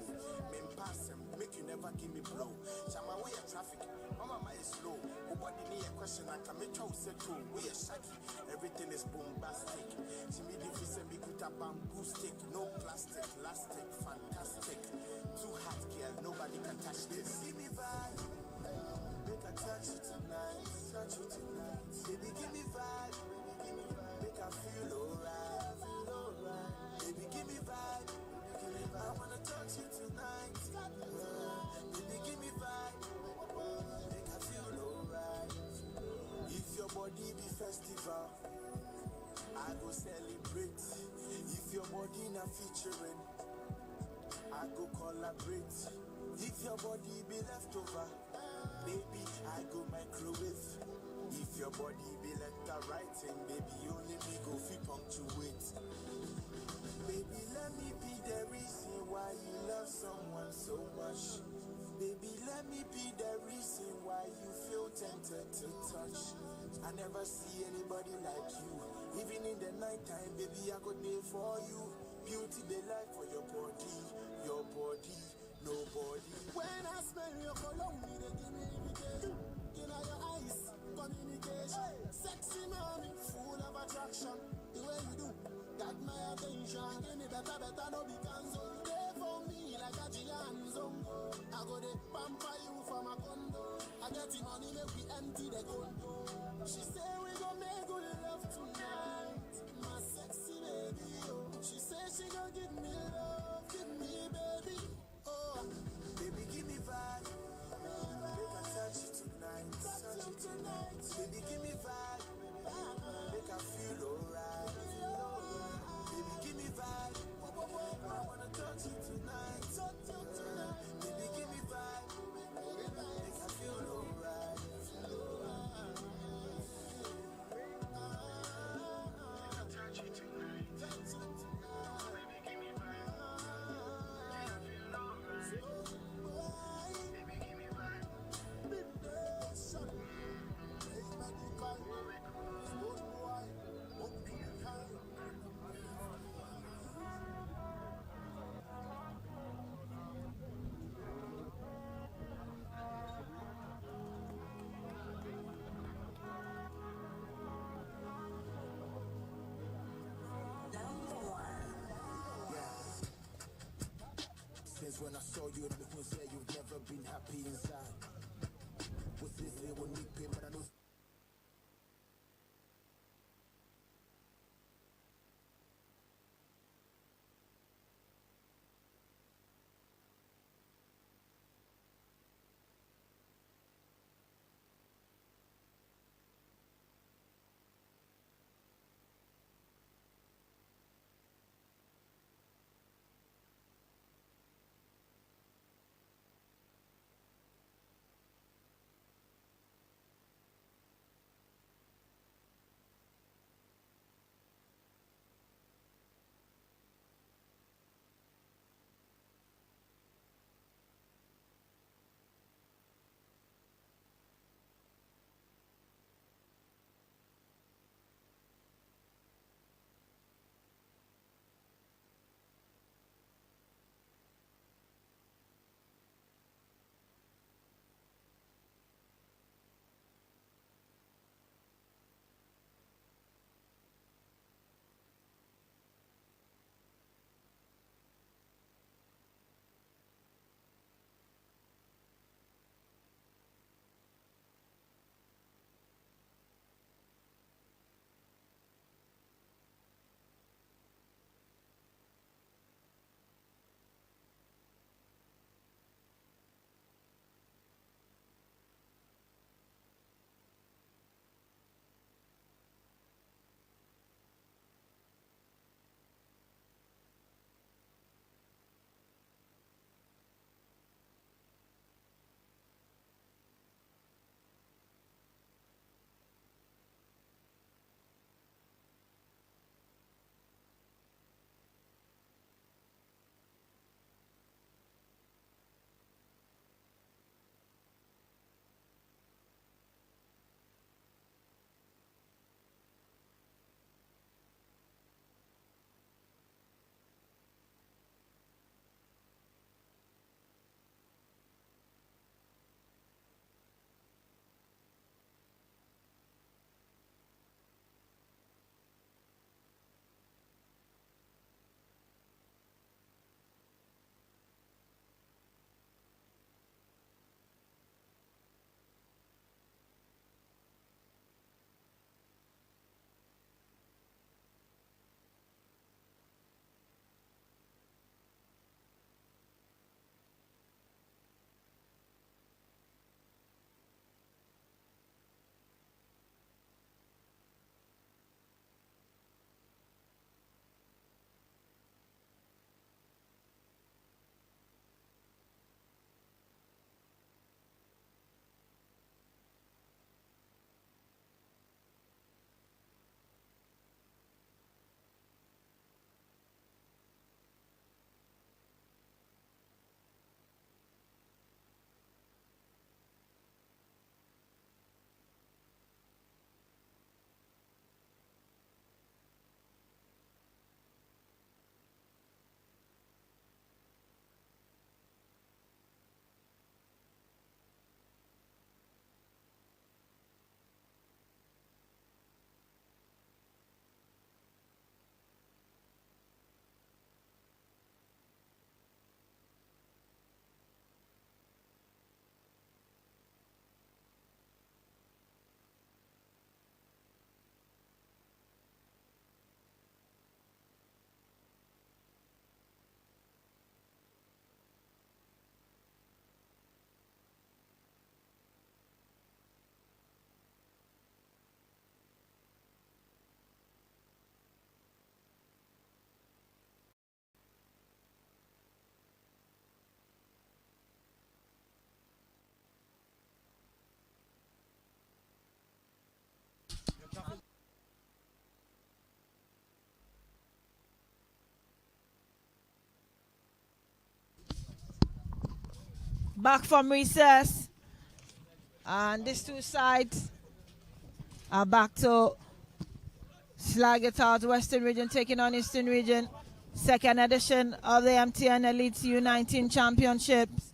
Men pass him, make you never give me blow. Chama way of traffic, mama is slow. Nobody need a question, I can make you say too. We are shaky, everything is bombastic. She made if you say me put a bamboo stick, no plastic, elastic, fantastic. Too hot, girl, nobody can touch this. Give me vibe, make I touch you tonight. Baby, give me vibe, make I feel alright. Baby, give me vibe, I wanna touch you tonight. Baby, give me vibe, make I feel alright. If your body be festival, I go celebrate. If your body not featuring, I go collaborate. If your body be leftover, baby, I go microwave. If your body be letter writing, baby, only me go fi punctuate. Baby, let me be the reason why you love someone so much. Baby, let me be the reason why you feel tempted to touch. I never see anybody like you. Even in the night time, baby, I could live for you. Beauty, the life for your body, nobody. When I smell your cologne, they give me irritation. In your eyes, communication. Sexy mommy, full of attraction. The way you do, got my attention. Give me better, no be cancel. Stay for me like a Gianzo. I go to pamper you from a condo. I get the money, make we empty the condo. She say we gon' make good love tonight. My sexy baby, oh. She say she gon' give me love, give me baby. Oh, baby, give me vibe. Make I touch you tonight. Baby, give me vibe. Make I feel alright. Baby, give me vibe. I wanna touch you tonight. Baby, give me vibe. Make I feel alright. Touch you tonight. Baby, give me vibe. Make I feel alright. Baby, give me vibe. Since when I saw you, it make me say you've never been happy inside. What's this? They will need pay, but I know. Back from recess. And these two sides are back to slag it out. Western Region taking on Eastern Region. Second edition of the MTN Elite U19 Championships.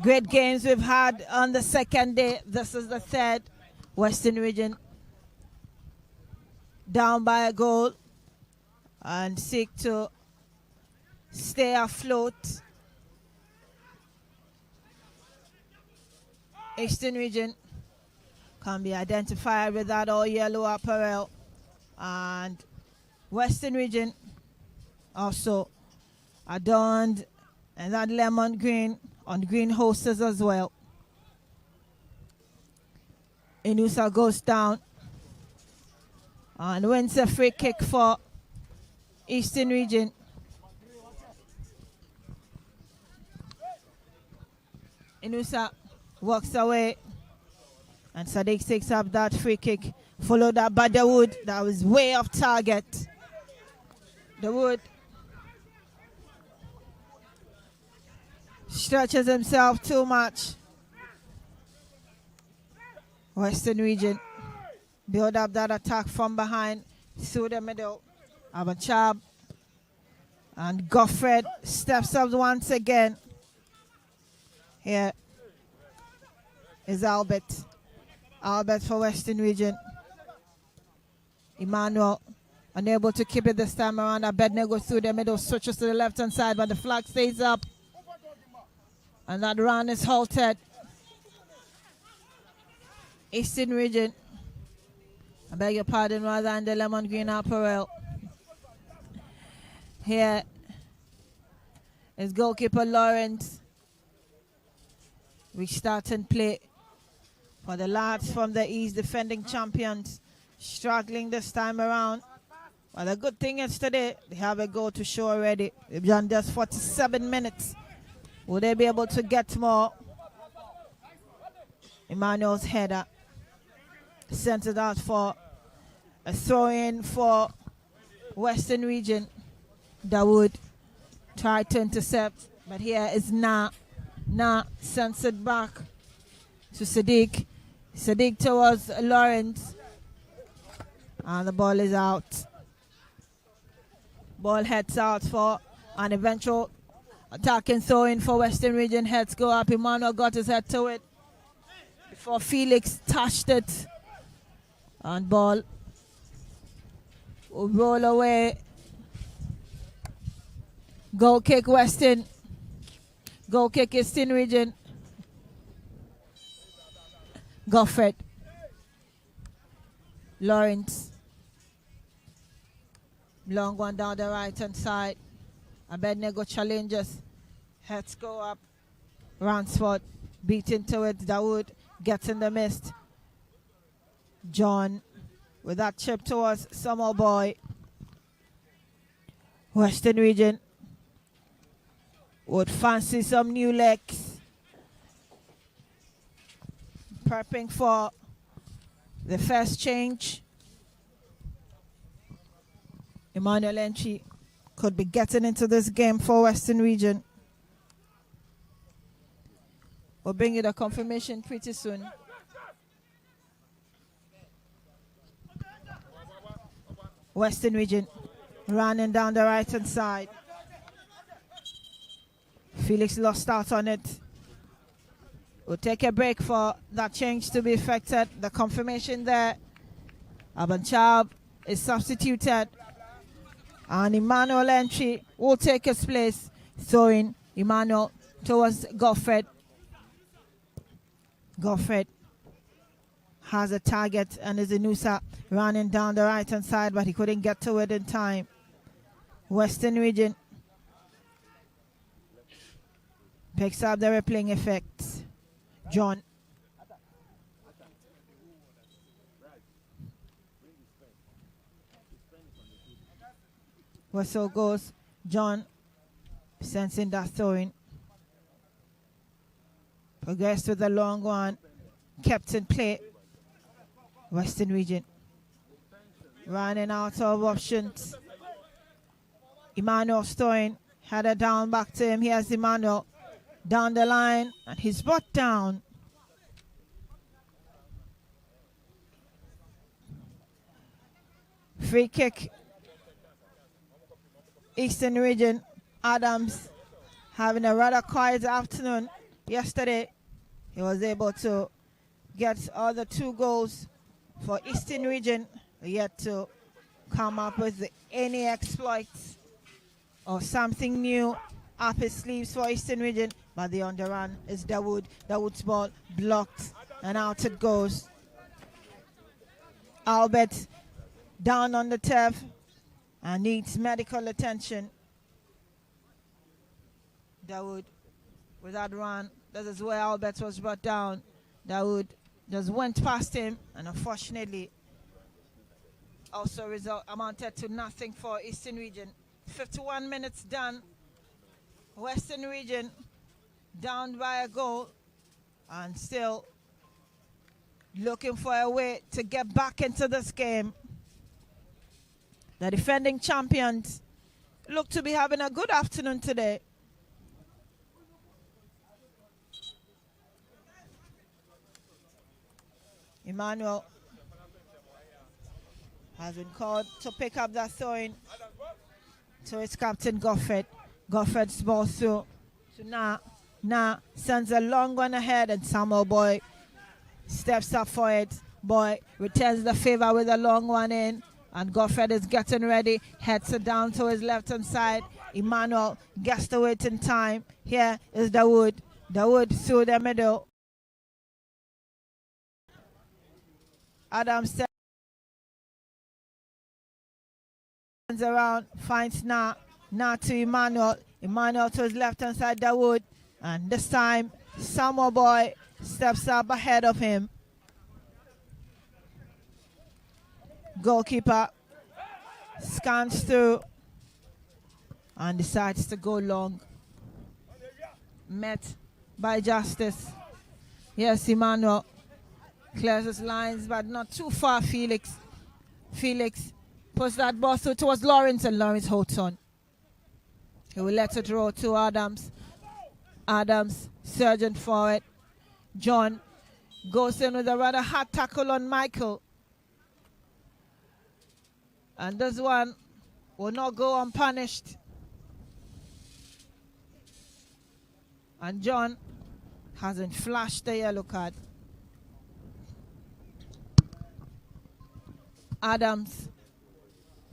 Great games we've had on the second day. This is the third. Western Region down by a goal and seek to stay afloat. Eastern Region can be identified with that all yellow apparel, and Western Region also adorned and that lemon green on green hoses as well. Inusa goes down and wins a free kick for Eastern Region. Inusa walks away and Sadiq takes up that free kick, followed up by the Wood. That was way off target. The Wood stretches himself too much. Western Region build up that attack from behind through the middle. Abanchab and Goffred steps up once again. Here is Albert. Albert for Western Region. Emmanuel unable to keep it this time around. Abednego goes through the middle, switches to the left hand side, but the flag stays up. And that run is halted. Eastern Region, I beg your pardon, rather than the lemon green apparel. Here is goalkeeper Lawrence. We start and play for the lads from the East, defending champions, struggling this time around. Well, the good thing is today, they have a goal to show already. They've done just 47 minutes. Will they be able to get more? Emmanuel's header centered out for a throw-in for Western Region. Dawood tried to intercept, but here is Na sends it back to Sadiq. Sadiq towards Lawrence. And the ball is out. Ball heads out for an eventual attacking throw-in for Western Region. Heads go up. Emmanuel got his head to it before Felix touched it. And ball will roll away. Goal kick Western. Goal kick Eastern Region. Goffred. Lawrence. Long one down the right hand side. Abednego challenges. Heads go up. Ransford beat into it. Dawood gets in the mist. John with that chip towards Summer Boy. Western Region would fancy some new legs. Prepping for the first change. Emmanuel Entry could be getting into this game for Western Region. We'll bring you the confirmation pretty soon. Western Region running down the right hand side. Felix lost out on it. We'll take a break for that change to be effected. The confirmation there. Abanchab is substituted. And Emmanuel Entry will take his place. Throwing Emmanuel towards Goffred. Goffred has a target and is Inusa running down the right hand side, but he couldn't get to it in time. Western Region picks up the replaying effect. John. Whistle goes. John sensing that throwing. Progressed with the long one. Kept in play. Western Region running out of options. Emmanuel Stoin headed down back to him. Here's Emmanuel. down the line, and he's brought down. Free kick. Eastern Region. Adams having a rather quiet afternoon. Yesterday, he was able to get all the 2 goals for Eastern Region, yet to come up with any exploits or something new up his sleeves for Eastern Region. But the underrun is Dawood. Dawood's ball blocked and out it goes. Albert down on the turf and needs medical attention. Dawood with that run. This is where Albert was brought down. Dawood just went past him, and unfortunately also amounted to nothing for Eastern Region. 51 minutes done. Western Region down by a goal and still looking for a way to get back into this game. The defending champions look to be having a good afternoon today. Emmanuel has been called to pick up that throw-in to his captain, Goffred. Goffred's ball through to Na sends a long one ahead, and Samuel Boy steps up for it. Boy returns the favor with a long one in, and Goffred is getting ready, heads it down to his left-hand side. Emmanuel gets to it in time. Here is Dawood. Dawood through the middle. Adams turns around, finds Na to Emmanuel. Emmanuel to his left-hand side, Dawood. And this time, Samuel Boy steps up ahead of him. Goalkeeper scans through and decides to go long. Met by Justice. Yes, Emmanuel clears his lines, but not too far. Felix puts that ball through towards Lawrence, and Lawrence holds on. He will let it roll to Adams. Adams surging forward. John goes in with a rather hard tackle on Michael. And this one will not go unpunished. And John hasn't flashed the yellow card. Adams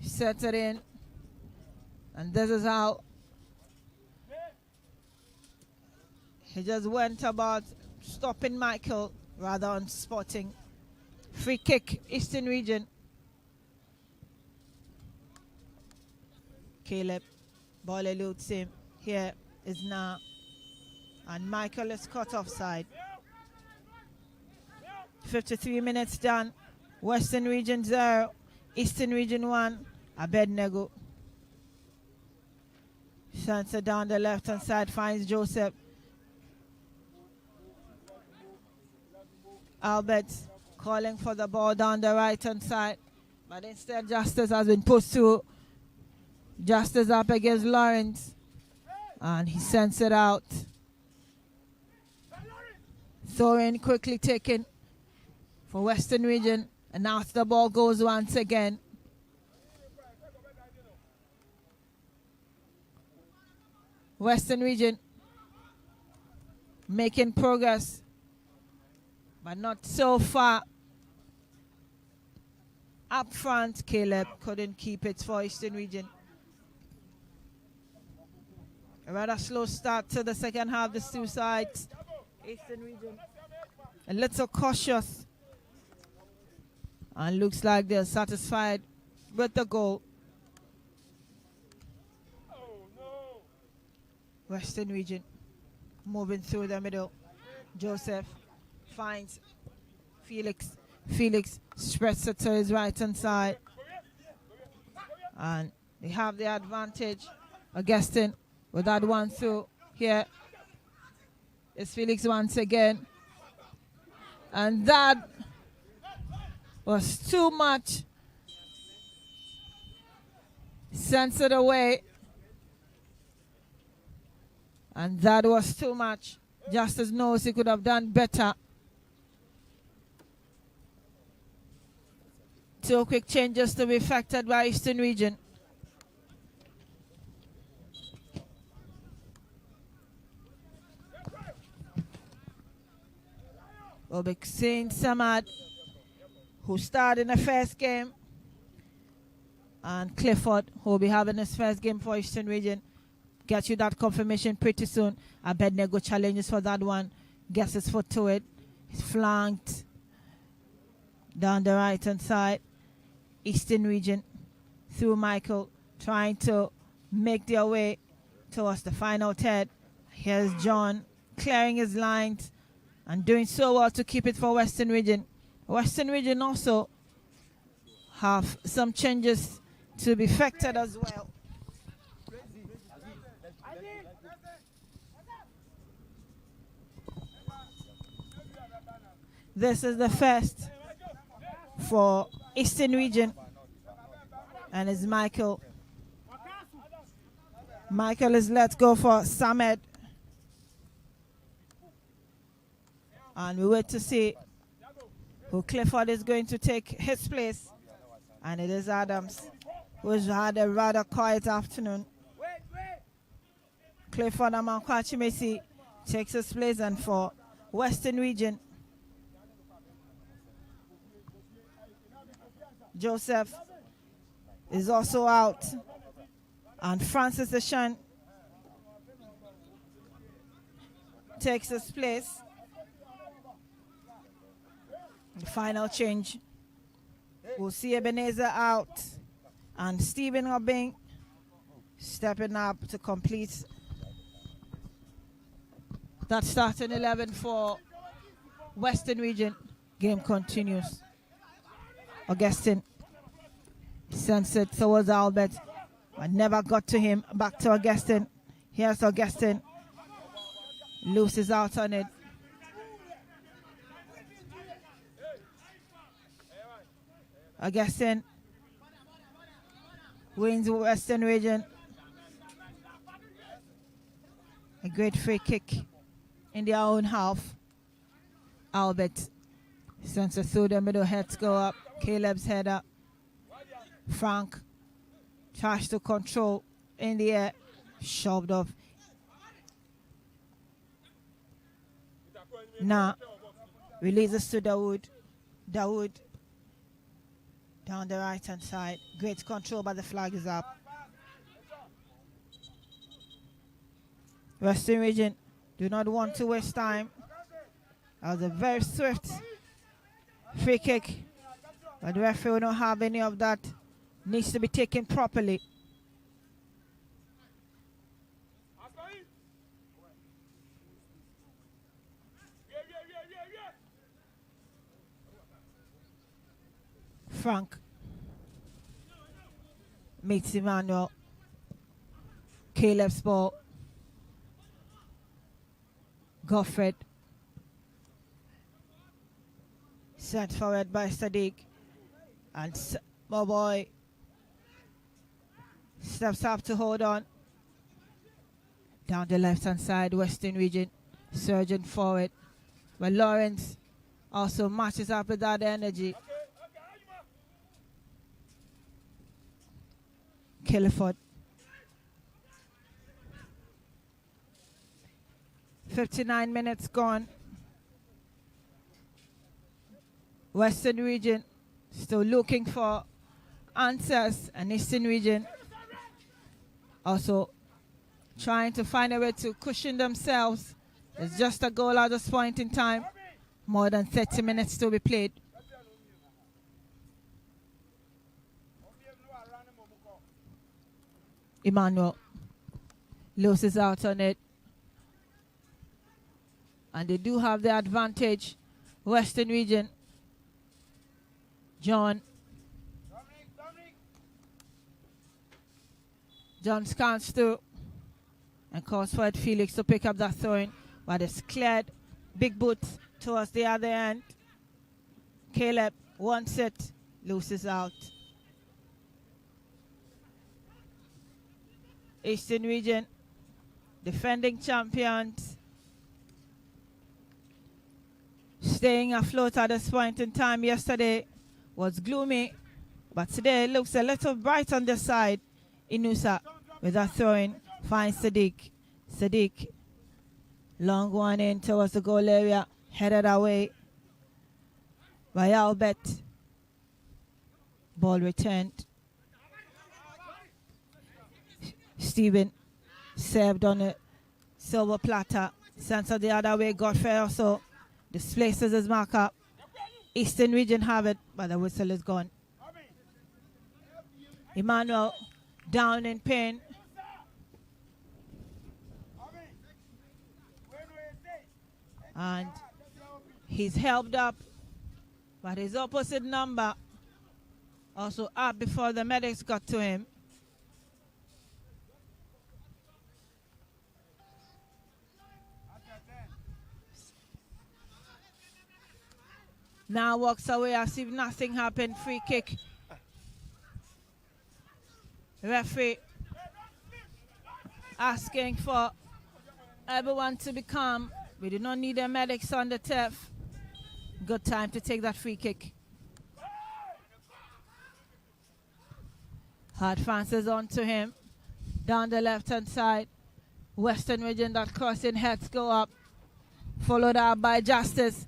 sets it in. And this is how he just went about stopping Michael rather than spotting. Free kick, Eastern Region. Caleb, ball eludes him. Here is Na. And Michael is caught offside. 53 minutes done. Western Region 0, Eastern Region 1, Abednego. Sends it down the left-hand side, finds Joseph. Albert calling for the ball down the right-hand side, but instead Justice has been pushed through. Justice up against Lawrence, and he sends it out. Thorin quickly taken for Western Region, and now the ball goes once again. Western Region making progress, but not so far. Up front, Caleb couldn't keep it for Eastern Region. A rather slow start to the second half, the two sides. Eastern Region a little cautious, and looks like they're satisfied with the goal. Western Region moving through the middle. Joseph finds Felix. Felix spreads it to his right-hand side, and they have the advantage. Augustine with that one through. Here is Felix once again, and that was too much. Sends it away, And that was too much. Justice knows he could have done better. 2 quick changes to be affected by Eastern Region. We'll be seeing Samad, who started in the first game, and Clifford, who will be having his first game for Eastern Region. Get you that confirmation pretty soon. Abednego challenges for that one. Gets his foot to it. He's flanked down the right hand side. Eastern Region through Michael, trying to make their way towards the final third. Here's John clearing his lines and doing so well to keep it for Western Region. Western Region also have some changes to be affected as well. This is the first for Eastern Region, and it's Michael. Michael is let go for Samed. And we wait to see who Clifford is going to take his place. And it is Adams, who has had a rather quiet afternoon. Clifford Amakwachimesi takes his place, and for Western Region, Joseph is also out, and Francis Ashan takes his place. The final change, we'll see Ebenezer out, and Stephen Obing stepping up to complete that starting 11 for Western Region. Game continues. Augustine sends it towards Albert, but never got to him. Back to Augustine. Here's Augustine. Loses out on it. Augustine wins Western Region. A great free kick in their own half. Albert sends it through the middle, heads go up. Caleb's header. Frank tries to control in the air, shoved off. Now releases to Dawood. Dawood down the right hand side. Great control, but the flag is up. Western Region do not want to waste time. That was a very swift free kick, but the referee will not have any of that. Needs to be taken properly. Frank meets Emmanuel. Caleb's ball. Goffred. Sent forward by Sadiq. And my boy steps up to hold on. Down the left hand side, Western Region surging forward. But Lawrence also matches up with that energy. Clifford. 59 minutes gone. Western Region still looking for answers, and Eastern Region also trying to find a way to cushion themselves. It's just a goal at this point in time. More than 30 minutes to be played. Emmanuel loses out on it. And they do have the advantage. Western Region. John scans through and calls for Felix to pick up that throwing, but it's cleared. Big boot towards the other end. Caleb wants it, loses out. Eastern Region defending champions, staying afloat at this point in time. Yesterday was gloomy, but today it looks a little bright on the side. Inusa with a throw-in finds Sadiq. Sadiq, long one in towards the goal area, headed away by Albert. Ball returned. Stephen served on a silver platter. Sent the other way. Godfrey also displaces his marker. Eastern Region have it, but the whistle is gone. Emmanuel down in pain. And he's helped up, but his opposite number also up before the medics got to him. Now walks away as if nothing happened. Free kick. Referee asking for everyone to be calm. We do not need the medics on the turf. Good time to take that free kick. Hard Francis on to him. Down the left-hand side. Western Region, that crossing, heads go up. Followed up by Justice.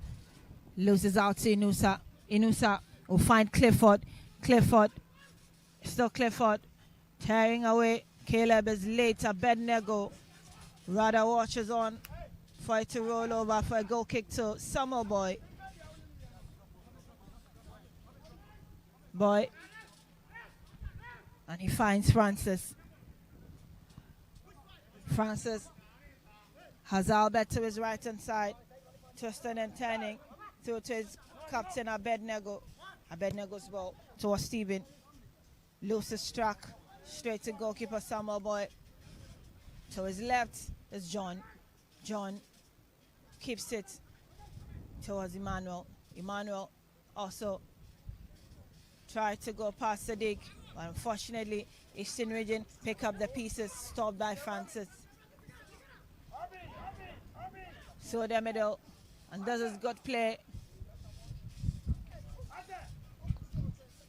Loses out to Inusa. Inusa will find Clifford. Clifford. Still Clifford. Tearing away. Caleb is late. Abednego rather watches on for it to roll over for a goal kick to Summer Boy. Boy. And he finds Francis. Francis has Albert to his right hand side. Twisting and turning through to his captain Abednego. Abednego's ball towards Stephen. Loose struck straight to goalkeeper Summer Boy. To his left is John. John keeps it towards Emmanuel. Emmanuel also tried to go past Sadiq, but unfortunately Eastern Region pick up the pieces, stopped by Francis. So the middle, and this is good play.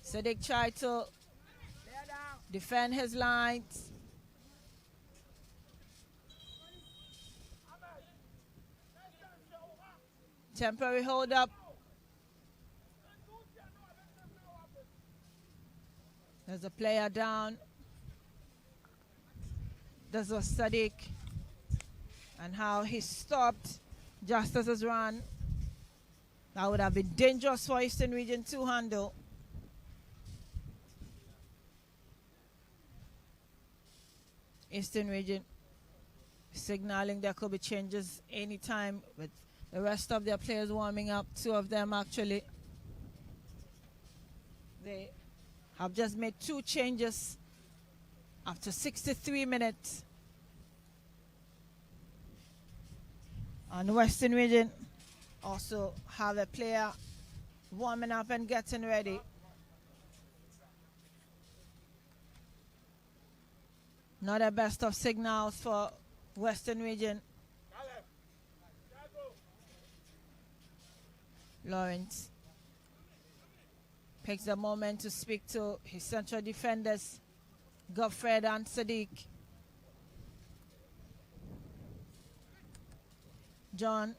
Sadiq tried to defend his lines. Temporary hold up. There's a player down. This was Sadiq. And how he stopped Justice's run. That would have been dangerous for Eastern Region to handle. Eastern Region signaling there could be changes anytime with the rest of their players warming up. Two of them actually. They have just made two changes after 63 minutes. And Western Region also have a player warming up and getting ready. Not the best of signals for Western Region. Lawrence takes a moment to speak to his central defenders, Godfred and Sadiq. John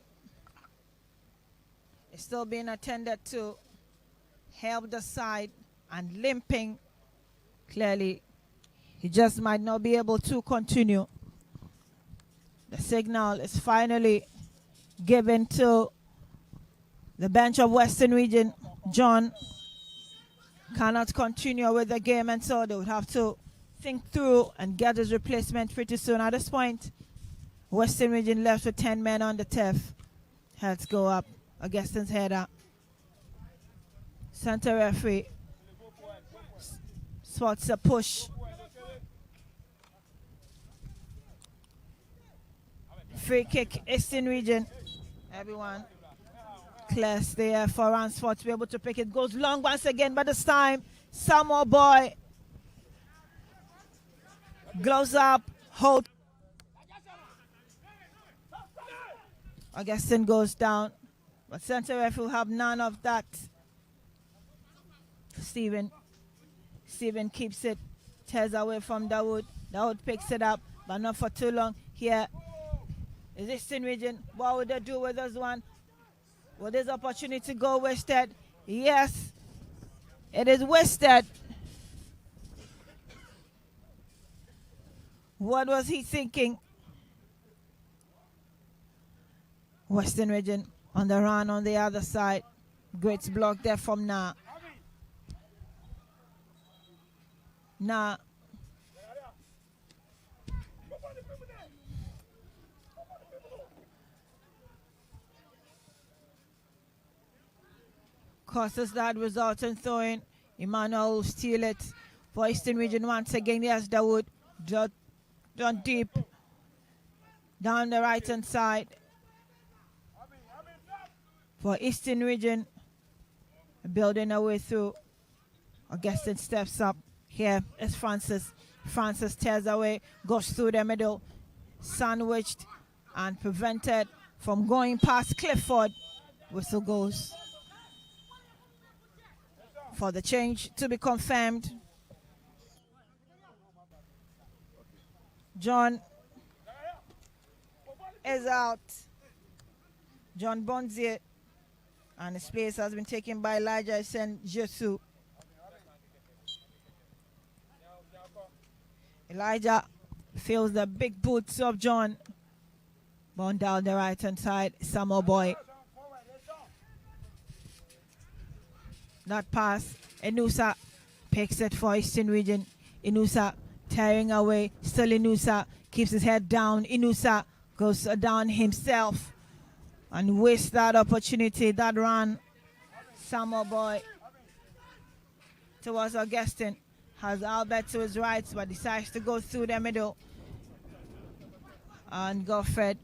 is still being attended to, helped aside and limping. Clearly, he just might not be able to continue. The signal is finally given to the bench of Western Region. John cannot continue with the game, and so they would have to think through and get his replacement pretty soon. At this point, Western Region left with 10 men on the turf. Heads go up. Augustine's header. Center referee spots a push. Free kick, Eastern Region. Everyone clears there for Ransford to be able to pick it. Goes long once again, but this time, Summer Boy. Gloves up, hold. Augustine goes down, but center ref will have none of that. Steven keeps it, tears away from Dawood. Dawood picks it up, but not for too long. Here is Eastern Region. What would they do with this one? Will this opportunity go wasted? Yes, it is wasted. What was he thinking? Western Region on the run on the other side. Great block there from Na. Causes that result in throwing. Emmanuel will steal it for Eastern Region once again. Yes, Dawood done deep down the right hand side for Eastern Region, building a way through. Augustine steps up. Here is Francis. Francis tears away, goes through the middle, sandwiched and prevented from going past Clifford. Whistle goes for the change to be confirmed. John is out. John Bonzier, and his place has been taken by Elijah Sen Jesu. Elijah feels the big boots of John. Born down the right hand side, Samuel Boy. That pass, Inusa picks it for Eastern Region. Inusa tearing away, still Inusa keeps his head down. Inusa goes down himself and wastes that opportunity, that run. Samuel Boy towards Augustine, has Albert to his right, but decides to go through the middle. And Godfred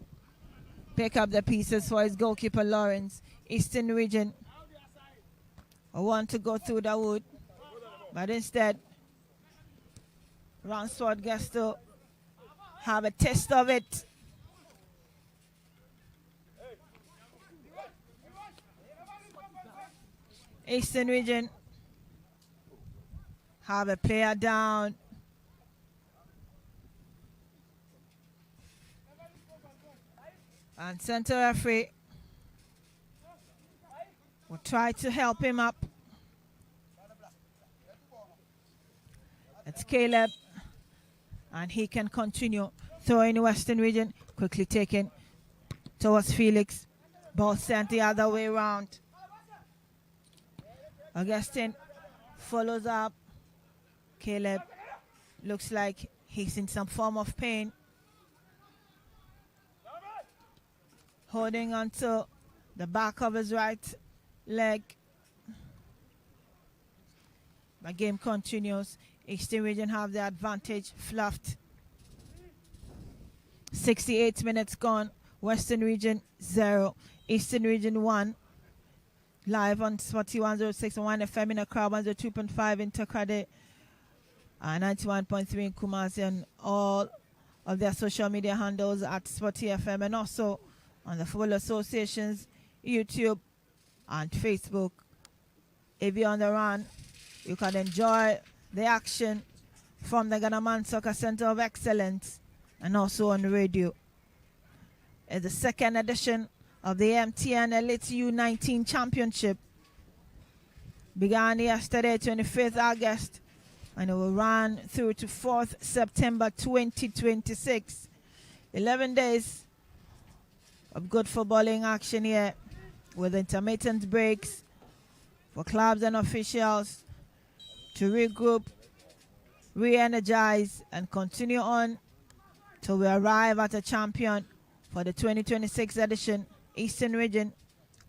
pick up the pieces for his goalkeeper Lawrence. Eastern Region want to go through the wood, but instead Ransford gets to have a test of it. Eastern Region have a player down. And center referee will try to help him up. It's Caleb, and he can continue throwing Western Region, quickly taken towards Felix. Ball sent the other way around. Augustine follows up. Caleb looks like he's in some form of pain. Holding onto the back of his right leg. The game continues. Eastern Region have the advantage, fluffed. 68 minutes gone. Western Region 0. Eastern Region 1. Live on Sporty 106 and 1FM in Accra, 102.5 in Takrade, 91.3 in Kumasi, and all of their social media handles at SportyFM, and also on the Football Association's YouTube and Facebook. If you're on the run, you can enjoy the action from the Ghana Man Soccer Center of Excellence and also on the radio. It's the second edition of the MTN Elite U19 Championship. Began yesterday, 25th August, and it will run through to 4th September 2026. 11 days of good footballing action here, with intermittent breaks for clubs and officials to regroup, re-energize, and continue on till we arrive at a champion for the 2026 edition. Eastern Region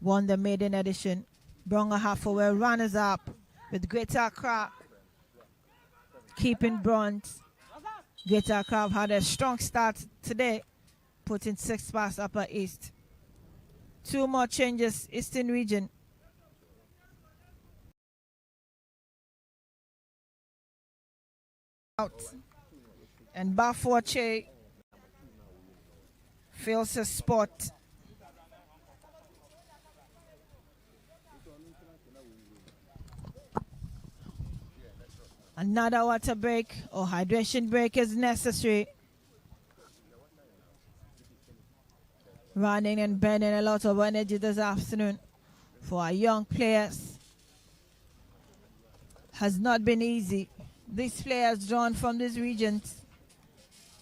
won the maiden edition. Bronga Halfway runners up with Greater Accra keeping bronze. Greater Accra had a strong start today, putting 6 past Upper East. 2 more changes, Eastern Region. Out. And Bafuache fills a spot Another water break or hydration break is necessary. Running and burning a lot of energy this afternoon for our young players has not been easy. These players drawn from these regions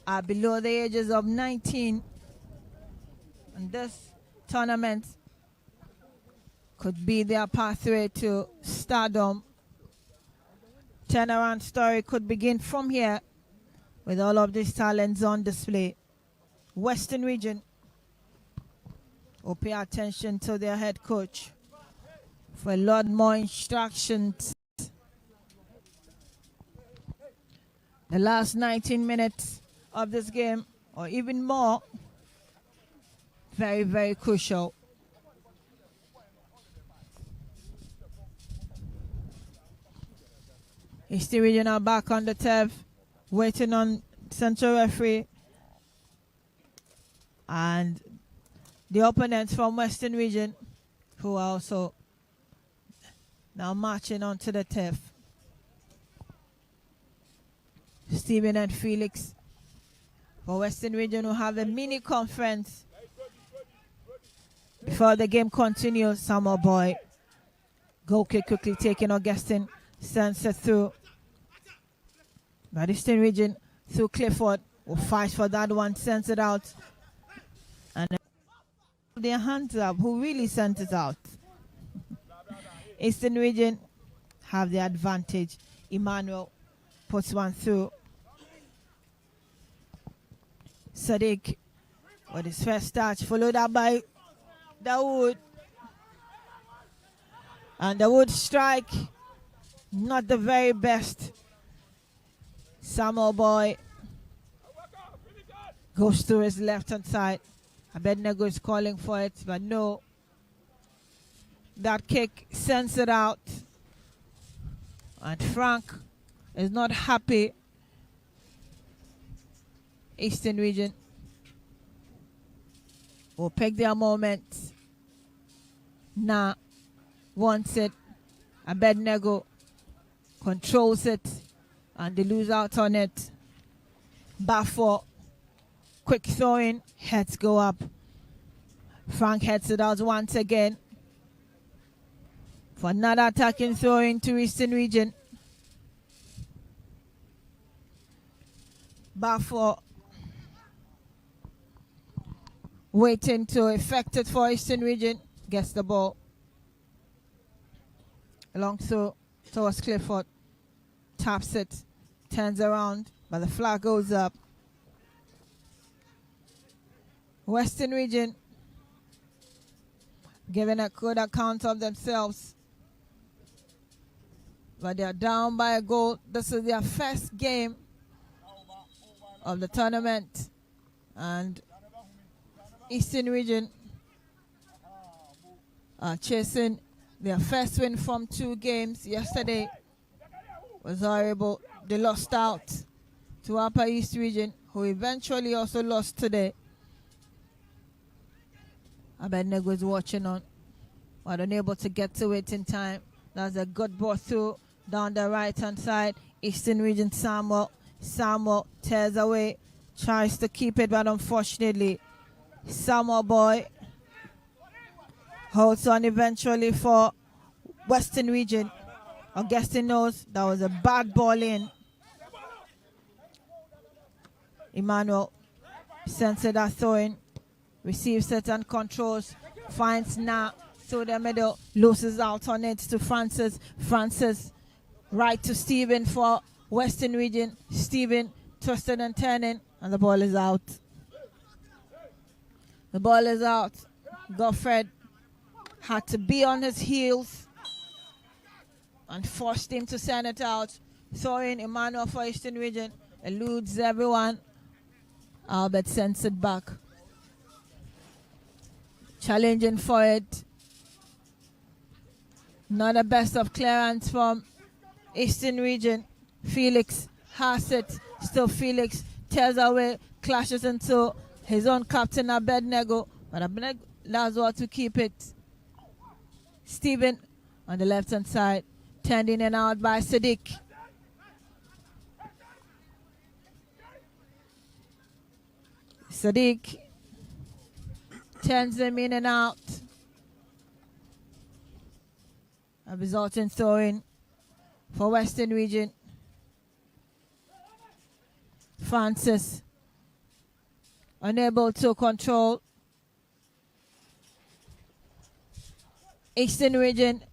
are below the ages of 19, and this tournament could be their pathway to stardom. Turnaround story could begin from here with all of these talents on display. Western region will pay attention to their head coach for a lot more instructions. The last 19 minutes of this game, or even more, very, very crucial. Eastern region are back on the turf, waiting on central referee. And the opponents from Western region, who are also now marching onto the turf. Stephen and Felix for Western region will have a mini conference before the game continues. Summer boy, goal kick quickly taken. Augustine sends it through. But Eastern region through Clifford will fight for that one, sends it out. And their hands up, who really sent it out. Eastern region have the advantage. Emmanuel puts one through. Sadiq with his first touch, followed up by Dawood. And Dawood strike, not the very best. Samuel Boy goes to his left hand side. Abednego is calling for it, but no. That kick sends it out. And Frank is not happy. Eastern region will pick their moment. Nah wants it. Abednego controls it, and they lose out on it. Baffo, quick throwing, heads go up. Frank heads it out once again for another attacking throwing to Eastern region. Baffo waiting to effect it for Eastern region. Gets the ball along through towards Clifford. Taps it, turns around, but the flag goes up. Western region giving a good account of themselves, but they are down by a goal. This is their first game of the tournament, and Eastern region are chasing their first win from 2 games. Yesterday was horrible. They lost out to Upper East region, who eventually also lost today. Abednego is watching on, but unable to get to it in time. That's a good ball through down the right hand side. Eastern region Samuel tears away, tries to keep it, but unfortunately Samuel Boy holds on eventually for Western region. Augustine knows that was a bad ball in. Emmanuel sends it that throwing, receives it and controls, finds Na through the middle, loses out on it to Francis. Francis right to Stephen for Western region. Stephen twisted and turning, and the ball is out. The ball is out. Goffred had to be on his heels and forced him to send it out. Throwing Emmanuel for Eastern region, eludes everyone. Albert sends it back. Challenging for it. Not the best of clearance from Eastern region. Felix has it. Still Felix tears away, clashes into his own captain Abednego, but Abednego allows all to keep it. Stephen On the left hand side, turned in and out by Sadiq. Sadiq turns them in and out. A resulting throw-in for Western Region. Francis unable to control. Eastern Region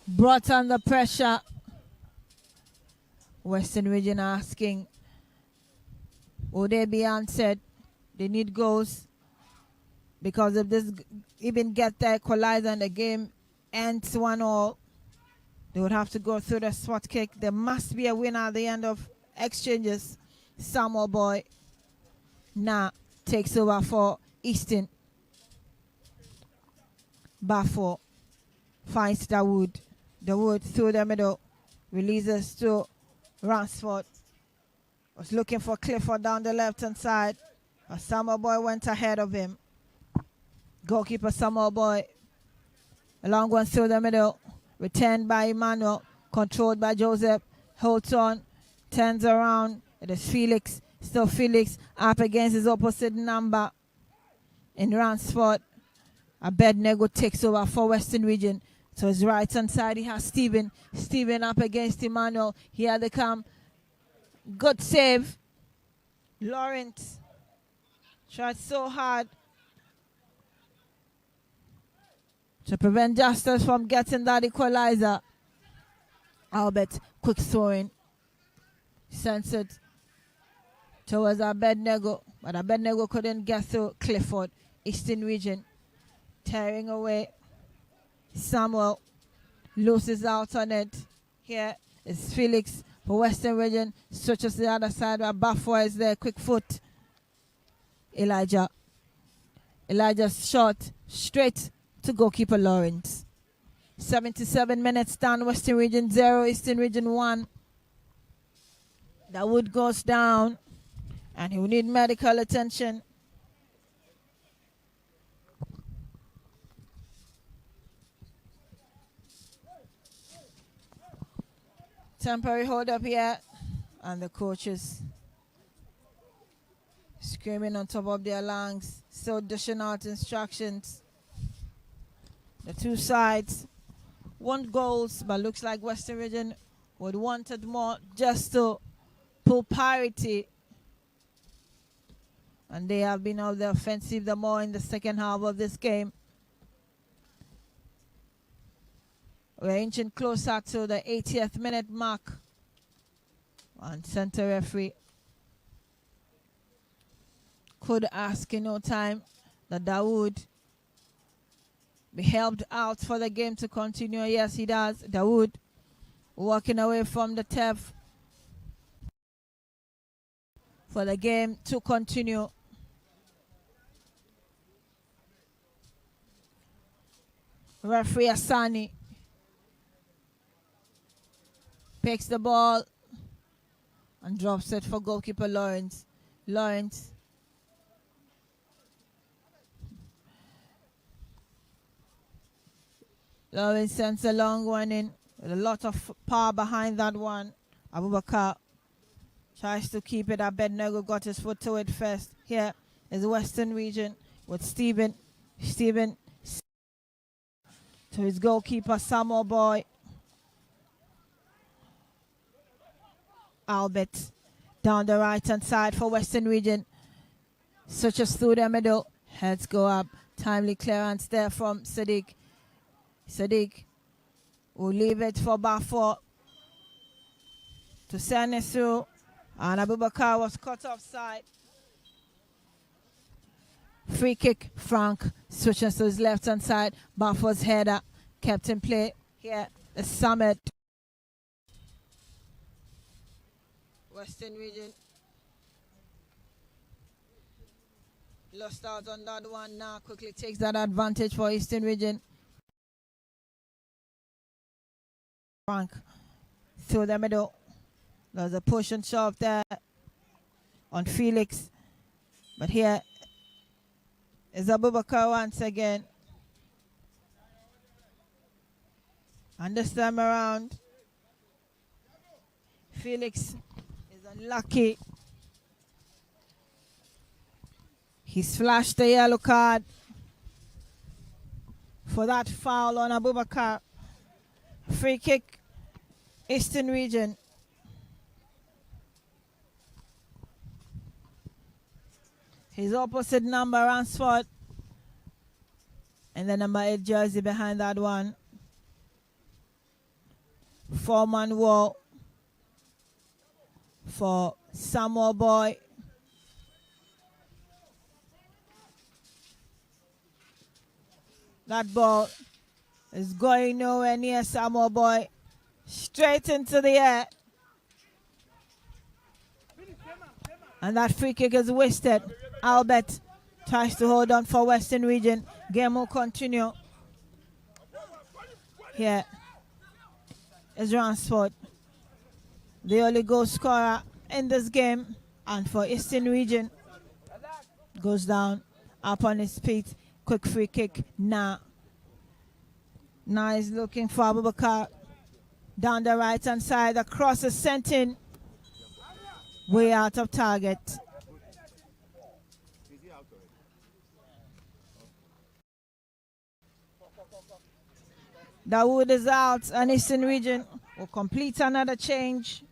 brought under pressure. Western Region asking, will they be answered? They need goals, because if this even get the equalizer and the game ends 1-1, they would have to go through the spot kick. There must be a winner at the end of exchanges. Samuel Boy now takes over for Easton. Bafo finds Dawood. Dawood through the middle, releases to Ransford. Was looking for Clifford down the left hand side, but Samuel Boy went ahead of him. Goalkeeper Samuel Boy. A long one through the middle, returned by Emmanuel, controlled by Joseph. Holds on, turns around. It is Felix. Still Felix up against his opposite number in Ransford. Abednego takes over for Western Region. So his right hand side, he has Stephen. Stephen up against Emmanuel. Here they come. Good save. Lawrence tried so hard to prevent Justice from getting that equalizer. Albert, quick throwing. Sends it towards Abednego, but Abednego couldn't get through Clifford. Eastern Region tearing away. Samuel loses out on it. Here is Felix for Western Region. Switches to the other side where Bafwa is there. Quick foot. Elijah's shot straight to goalkeeper Lawrence. 77 minutes down. Western Region 0, Eastern Region 1. Dawood goes down and he will need medical attention. Temporary hold up here, and the coaches screaming on top of their lungs, still dishing out instructions. The two sides want goals, but looks like Western Region would wanted more just to pull parity. And they have been out the offensive the more in the second half of this game. We're inching closer to the 80th minute mark. And center referee could ask in no time that Dawood be helped out for the game to continue. Yes, he does. Dawood walking away from the turf for the game to continue. Referee Asani picks the ball and drops it for goalkeeper Lawrence. Lawrence sends a long one in with a lot of power behind that one. Abubakar tries to keep it. Abednego got his foot to it first. Here is Western Region with Stephen. Stephen to his goalkeeper Samuel Boy. Albert down the right hand side for Western Region. Switches through the middle. Heads go up. Timely clearance there from Sadiq. Sadiq will leave it for Bafo to send it through. And Abubakar was cut offside. Free kick. Frank switches to his left hand side. Bafo's header kept in play. Here the Summit. Western Region lost out on that one. Now quickly takes that advantage for Eastern Region. Frank through the middle. There's a push and shove there on Felix. But here is Abubakar once again. And this time around, Felix is unlucky. He's flashed the yellow card for that foul on Abubakar. Free kick, Eastern Region. His opposite number, Ransford. And the number 8 jersey behind that one. 4-man wall for Samuel Boy. That ball is going nowhere near Samuel Boy. Straight into the air. And that free kick is wasted. Albert tries to hold on for Western Region. Game will continue. Here is Ransford, the only goal scorer in this game. And for Eastern Region, goes down, up on his feet. Quick free kick. Nah is looking for Abubakar. Down the right hand side. The cross is sent in. Way out of target. Dawood is out, and Eastern Region will complete another change.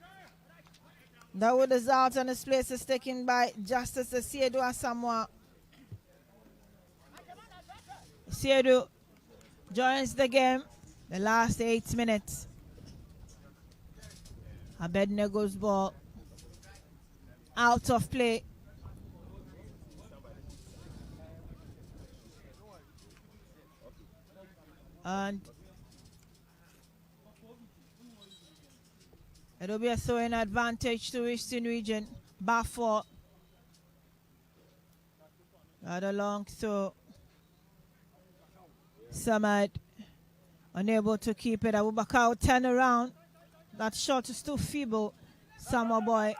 Dawood is out, and his place is taken by Justice Siedu Asamoah. Siedu joins the game the last 8 minutes. Abednego's ball out of play. And it'll be a throwing advantage to Eastern Region. Bar 4. Rather long throw. Samad unable to keep it. Abubakar will turn around. That shot is too feeble. Summer Boy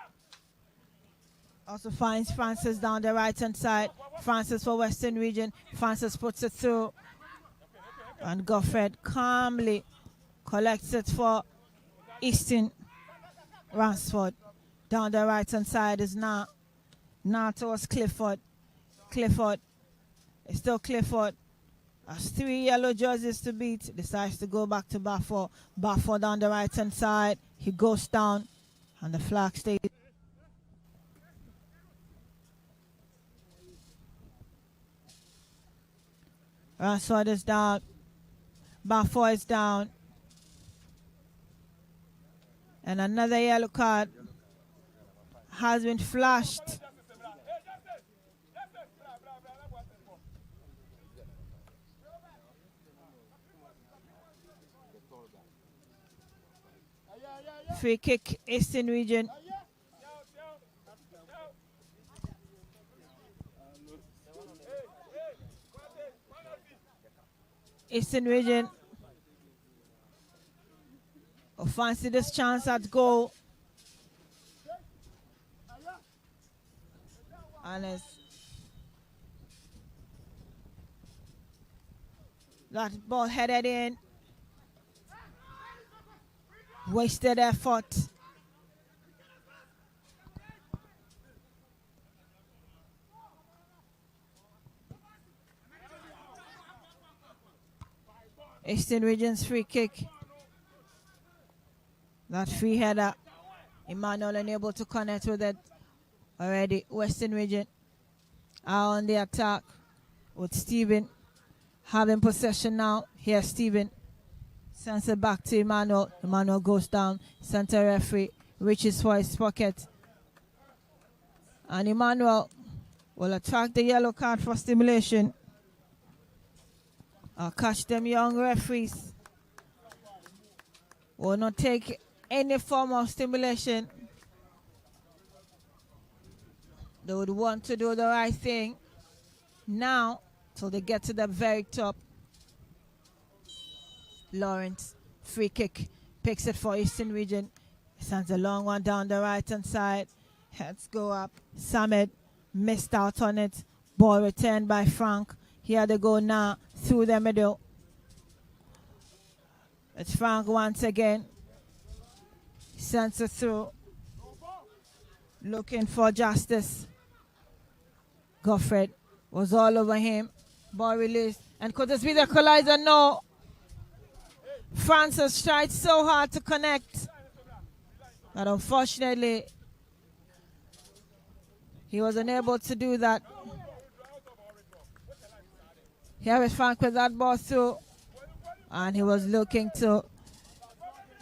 also finds Francis down the right hand side. Francis for Western Region. Francis puts it through. And Goffred calmly collects it for Eastern. Ransford down the right hand side is now towards Clifford. Clifford. It's still Clifford. Has 3 yellow jerseys to beat. Decides to go back to Bafo. Bafo down the right hand side. He goes down. And the flag stays. Ransford is down. Bafo is down. And another yellow card has been flashed. Free kick, Eastern Region. Eastern Region will fancy this chance at goal. And it's that ball headed in. Wasted effort. Eastern Region's free kick. That free header. Emmanuel unable to connect with it already. Western Region are on the attack with Stephen having possession now. Here's Stephen. Sends it back to Emmanuel. Emmanuel goes down. Center referee reaches for his pocket. And Emmanuel will attract the yellow card for stimulation. I'll catch them young referees. Will not take any form of stimulation. They would want to do the right thing now till they get to the very top. Lawrence, free kick, picks it for Eastern Region. Sends a long one down the right hand side. Heads go up. Samed missed out on it. Ball returned by Frank. Here they go now through the middle. It's Frank once again. Sends it through. Looking for justice. Goffred was all over him. Ball released. And could this be the equalizer? No. Francis tried so hard to connect. But unfortunately, he was unable to do that. Here is Frank with that ball through. And he was looking to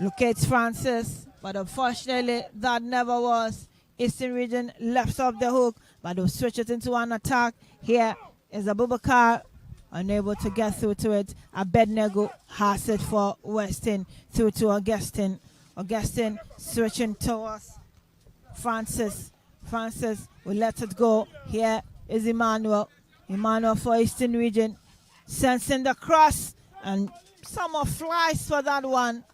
locate Francis. But unfortunately, that never was. Eastern Region left off the hook, but they'll switch it into an attack. Here is Abubakar, unable to get through to it. Abednego has it for Weston, through to Augustine. Augustine switching towards Francis. Francis will let it go. Here is Emmanuel. Emmanuel for Eastern Region. Sensing the cross, and Summer flies for that one.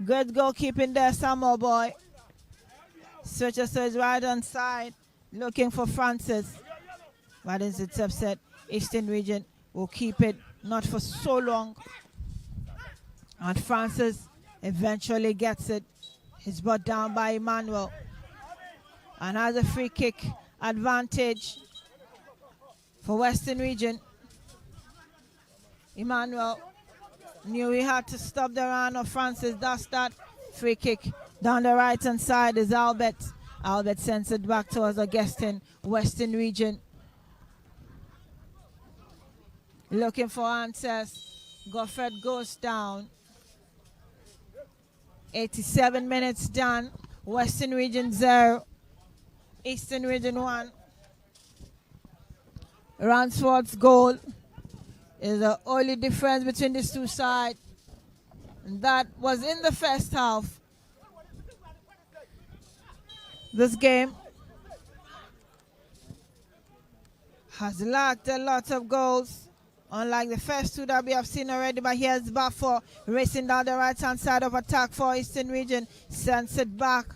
Good goalkeeping there, Summer boy. Switches to his right hand side, looking for Francis. But as it's upset, Eastern Region will keep it, not for so long. And Francis eventually gets it. He's brought down by Emmanuel. And has a free kick advantage for Western Region. Emmanuel knew he had to stop the run of Francis. That's that free kick. Down the right hand side is Albert. Albert sends it back towards Augustine, Western Region. Looking for answers. Goffred goes down. 87 minutes done. Western Region 0. Eastern Region 1. Ransford's goal is the only difference between these two sides. And that was in the first half. This game has lacked a lot of goals, unlike the first two that we have seen already. But here's Bafo racing down the right-hand side of attack for Eastern Region. Sends it back.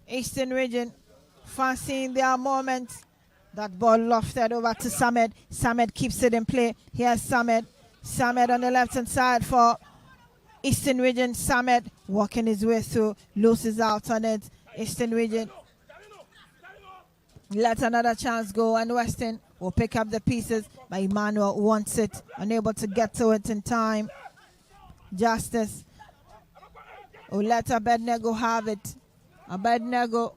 Eastern Region fancying their moment. That ball lofted over to Samed. Samed keeps it in play. Here's Samed. Samed on the left-hand side for Eastern Region. Samed walking his way through, loses out on it. Eastern Region let another chance go, and Western will pick up the pieces, but Emmanuel wants it, unable to get to it in time. Justice will let Abednego have it. Abednego.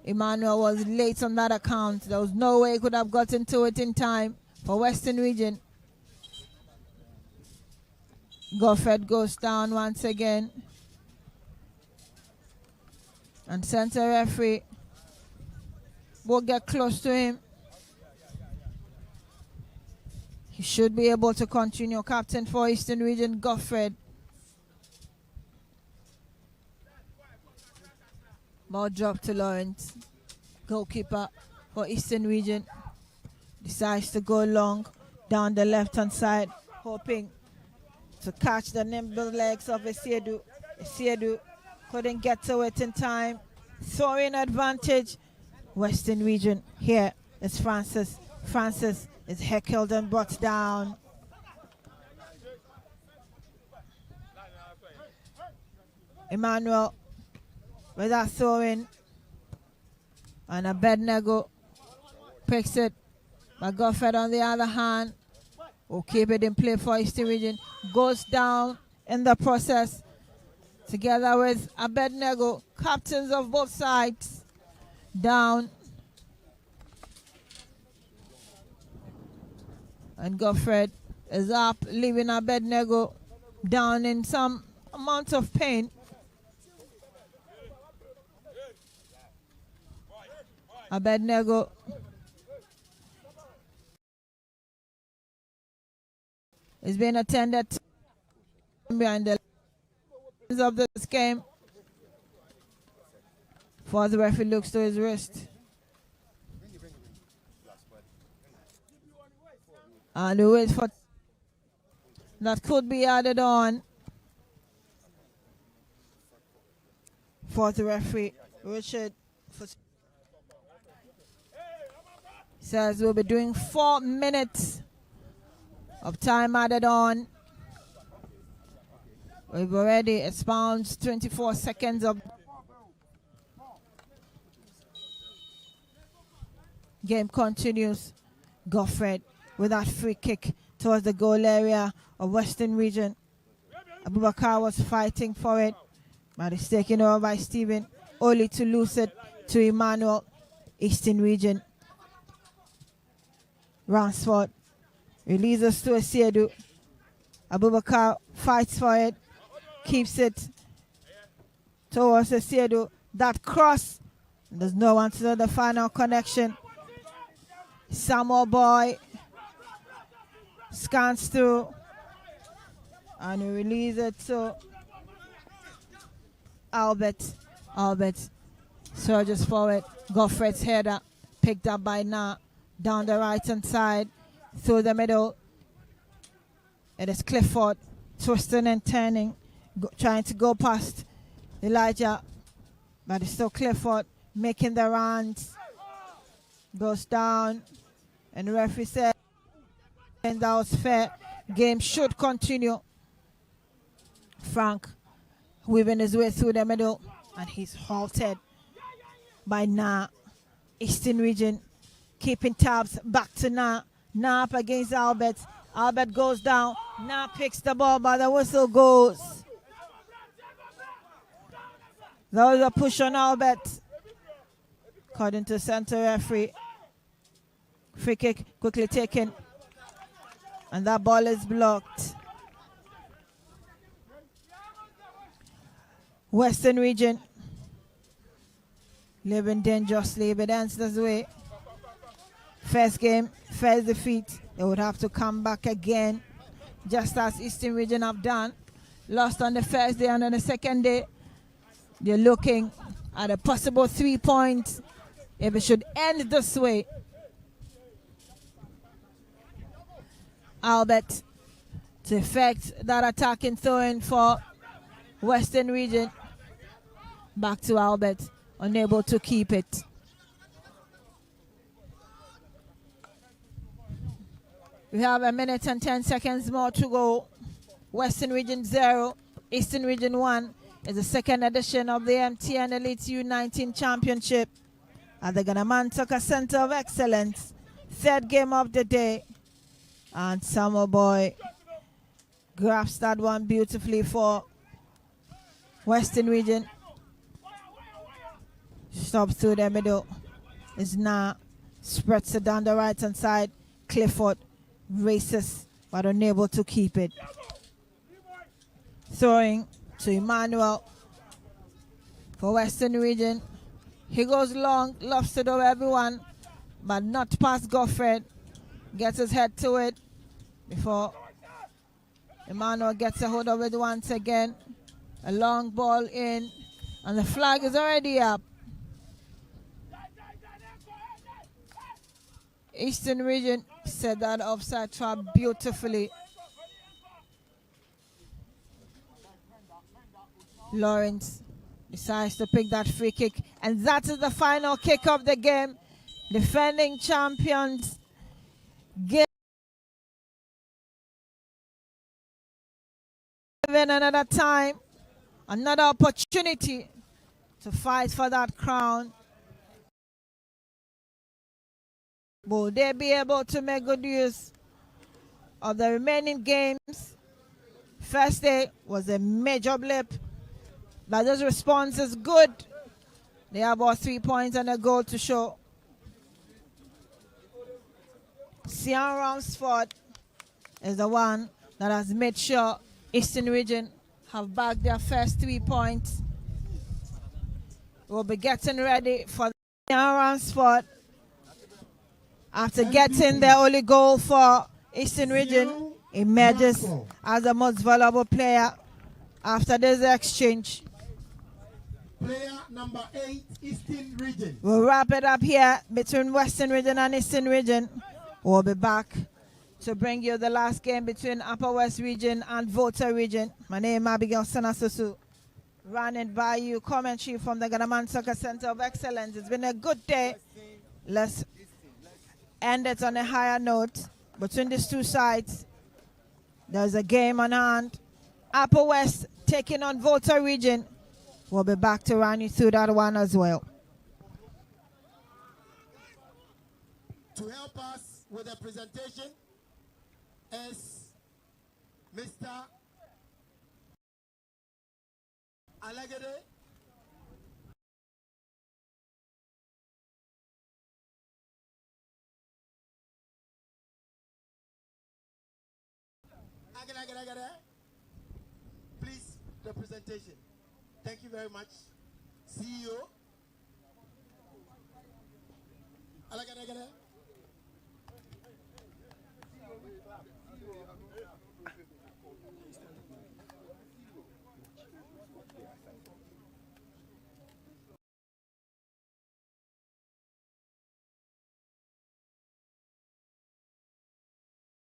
Emmanuel was late on that account. There was no way he could have gotten to it in time for Western Region. Goffred goes down once again. And center referee will get close to him. He should be able to continue. Captain for Eastern Region, Goffred. Ball drop to Lawrence. Goalkeeper for Eastern Region decides to go long down the left-hand side, hoping to catch the nimble legs of Esiedu. Esiedu couldn't get to it in time. Throwing advantage. Western Region. Here is Francis. Francis is heckled and brought down. Emmanuel with that throw-in. And Abednego picks it. But Goffred on the other hand will keep it in play for Eastern Region. Goes down in the process together with Abednego, captains of both sides. Down. And Goffred is up, leaving Abednego down in some amount of pain. Abednego is being attended to behind the lines of this game. For the referee looks to his wrist. And we wait for that could be added on. For the referee, Richard says we'll be doing 4 minutes of time added on. We've already expounded 24 seconds of game continues. Goffred with that free kick towards the goal area of Western Region. Abubakar was fighting for it, but it's taken over by Stephen, only to lose it to Emmanuel. Eastern Region. Ransford releases to Asiedu. Abubakar fights for it, keeps it towards Asiedu. That cross, there's no one to the final connection. Samuel Boy scans through and we release it to Albert. Albert surges forward. Goffred's header picked up by Na down the right hand side through the middle. It is Clifford twisting and turning, trying to go past Elijah, but it's still Clifford making the runs. Goes down, and the referee said that was fair. Game should continue. Frank weaving his way through the middle, and he's halted by Na. Eastern Region keeping tabs, back to Na. Na up against Albert. Albert goes down. Na picks the ball, but the whistle goes. There was a push on Albert, according to center referee. Free kick quickly taken, and that ball is blocked. Western Region living dangerously, but ends this way. First game, first defeat. They would have to come back again, just as Eastern Region have done. Lost on the first day, and on the second day, they're looking at a possible 3 points if it should end this way. Albert to effect that attacking throwing for Western Region. Back to Albert, unable to keep it. We have a minute and 10 seconds more to go. Western Region 0, Eastern Region 1 is the second edition of the MTN Elite U19 Championship at the Ghana Soccer Center of Excellence. Third game of the day. And Samuel Boy grabs that one beautifully for Western Region. Stops through the middle. Is now spreads it down the right hand side. Clifford races but unable to keep it. Throwing to Emmanuel for Western Region. He goes long, lofts it over everyone, but not past Goffred. Gets his head to it before Emmanuel gets a hold of it once again. A long ball in, and the flag is already up. Eastern Region set that offside trap beautifully. Lawrence decides to pick that free kick, and that is the final kick of the game. Defending champions given another time, another opportunity to fight for that crown. Will they be able to make good use of the remaining games? First day was a major blip, but this response is good. They have about 3 points and a goal to show. Sian Ramsford is the one that has made sure Eastern Region have bagged their first 3 points. We'll be getting ready for Sian Ramsford. After getting the only goal for Eastern Region, emerges as the most valuable player after this exchange. Player number 8, Eastern Region. We'll wrap it up here between Western Region and Eastern Region. We'll be back to bring you the last game between Upper West Region and Volta Region. My name is Abigail Sanasusu. Running by you, commentary from the Ghana Soccer Center of Excellence. It's been a good day. Let's end it on a higher note between these two sides. There's a game on hand. Upper West taking on Volta Region. We'll be back to run you through that one as well. To help us with the presentation is Mr. Alagade. Please, the presentation. Thank you very much. CEO. Alagade.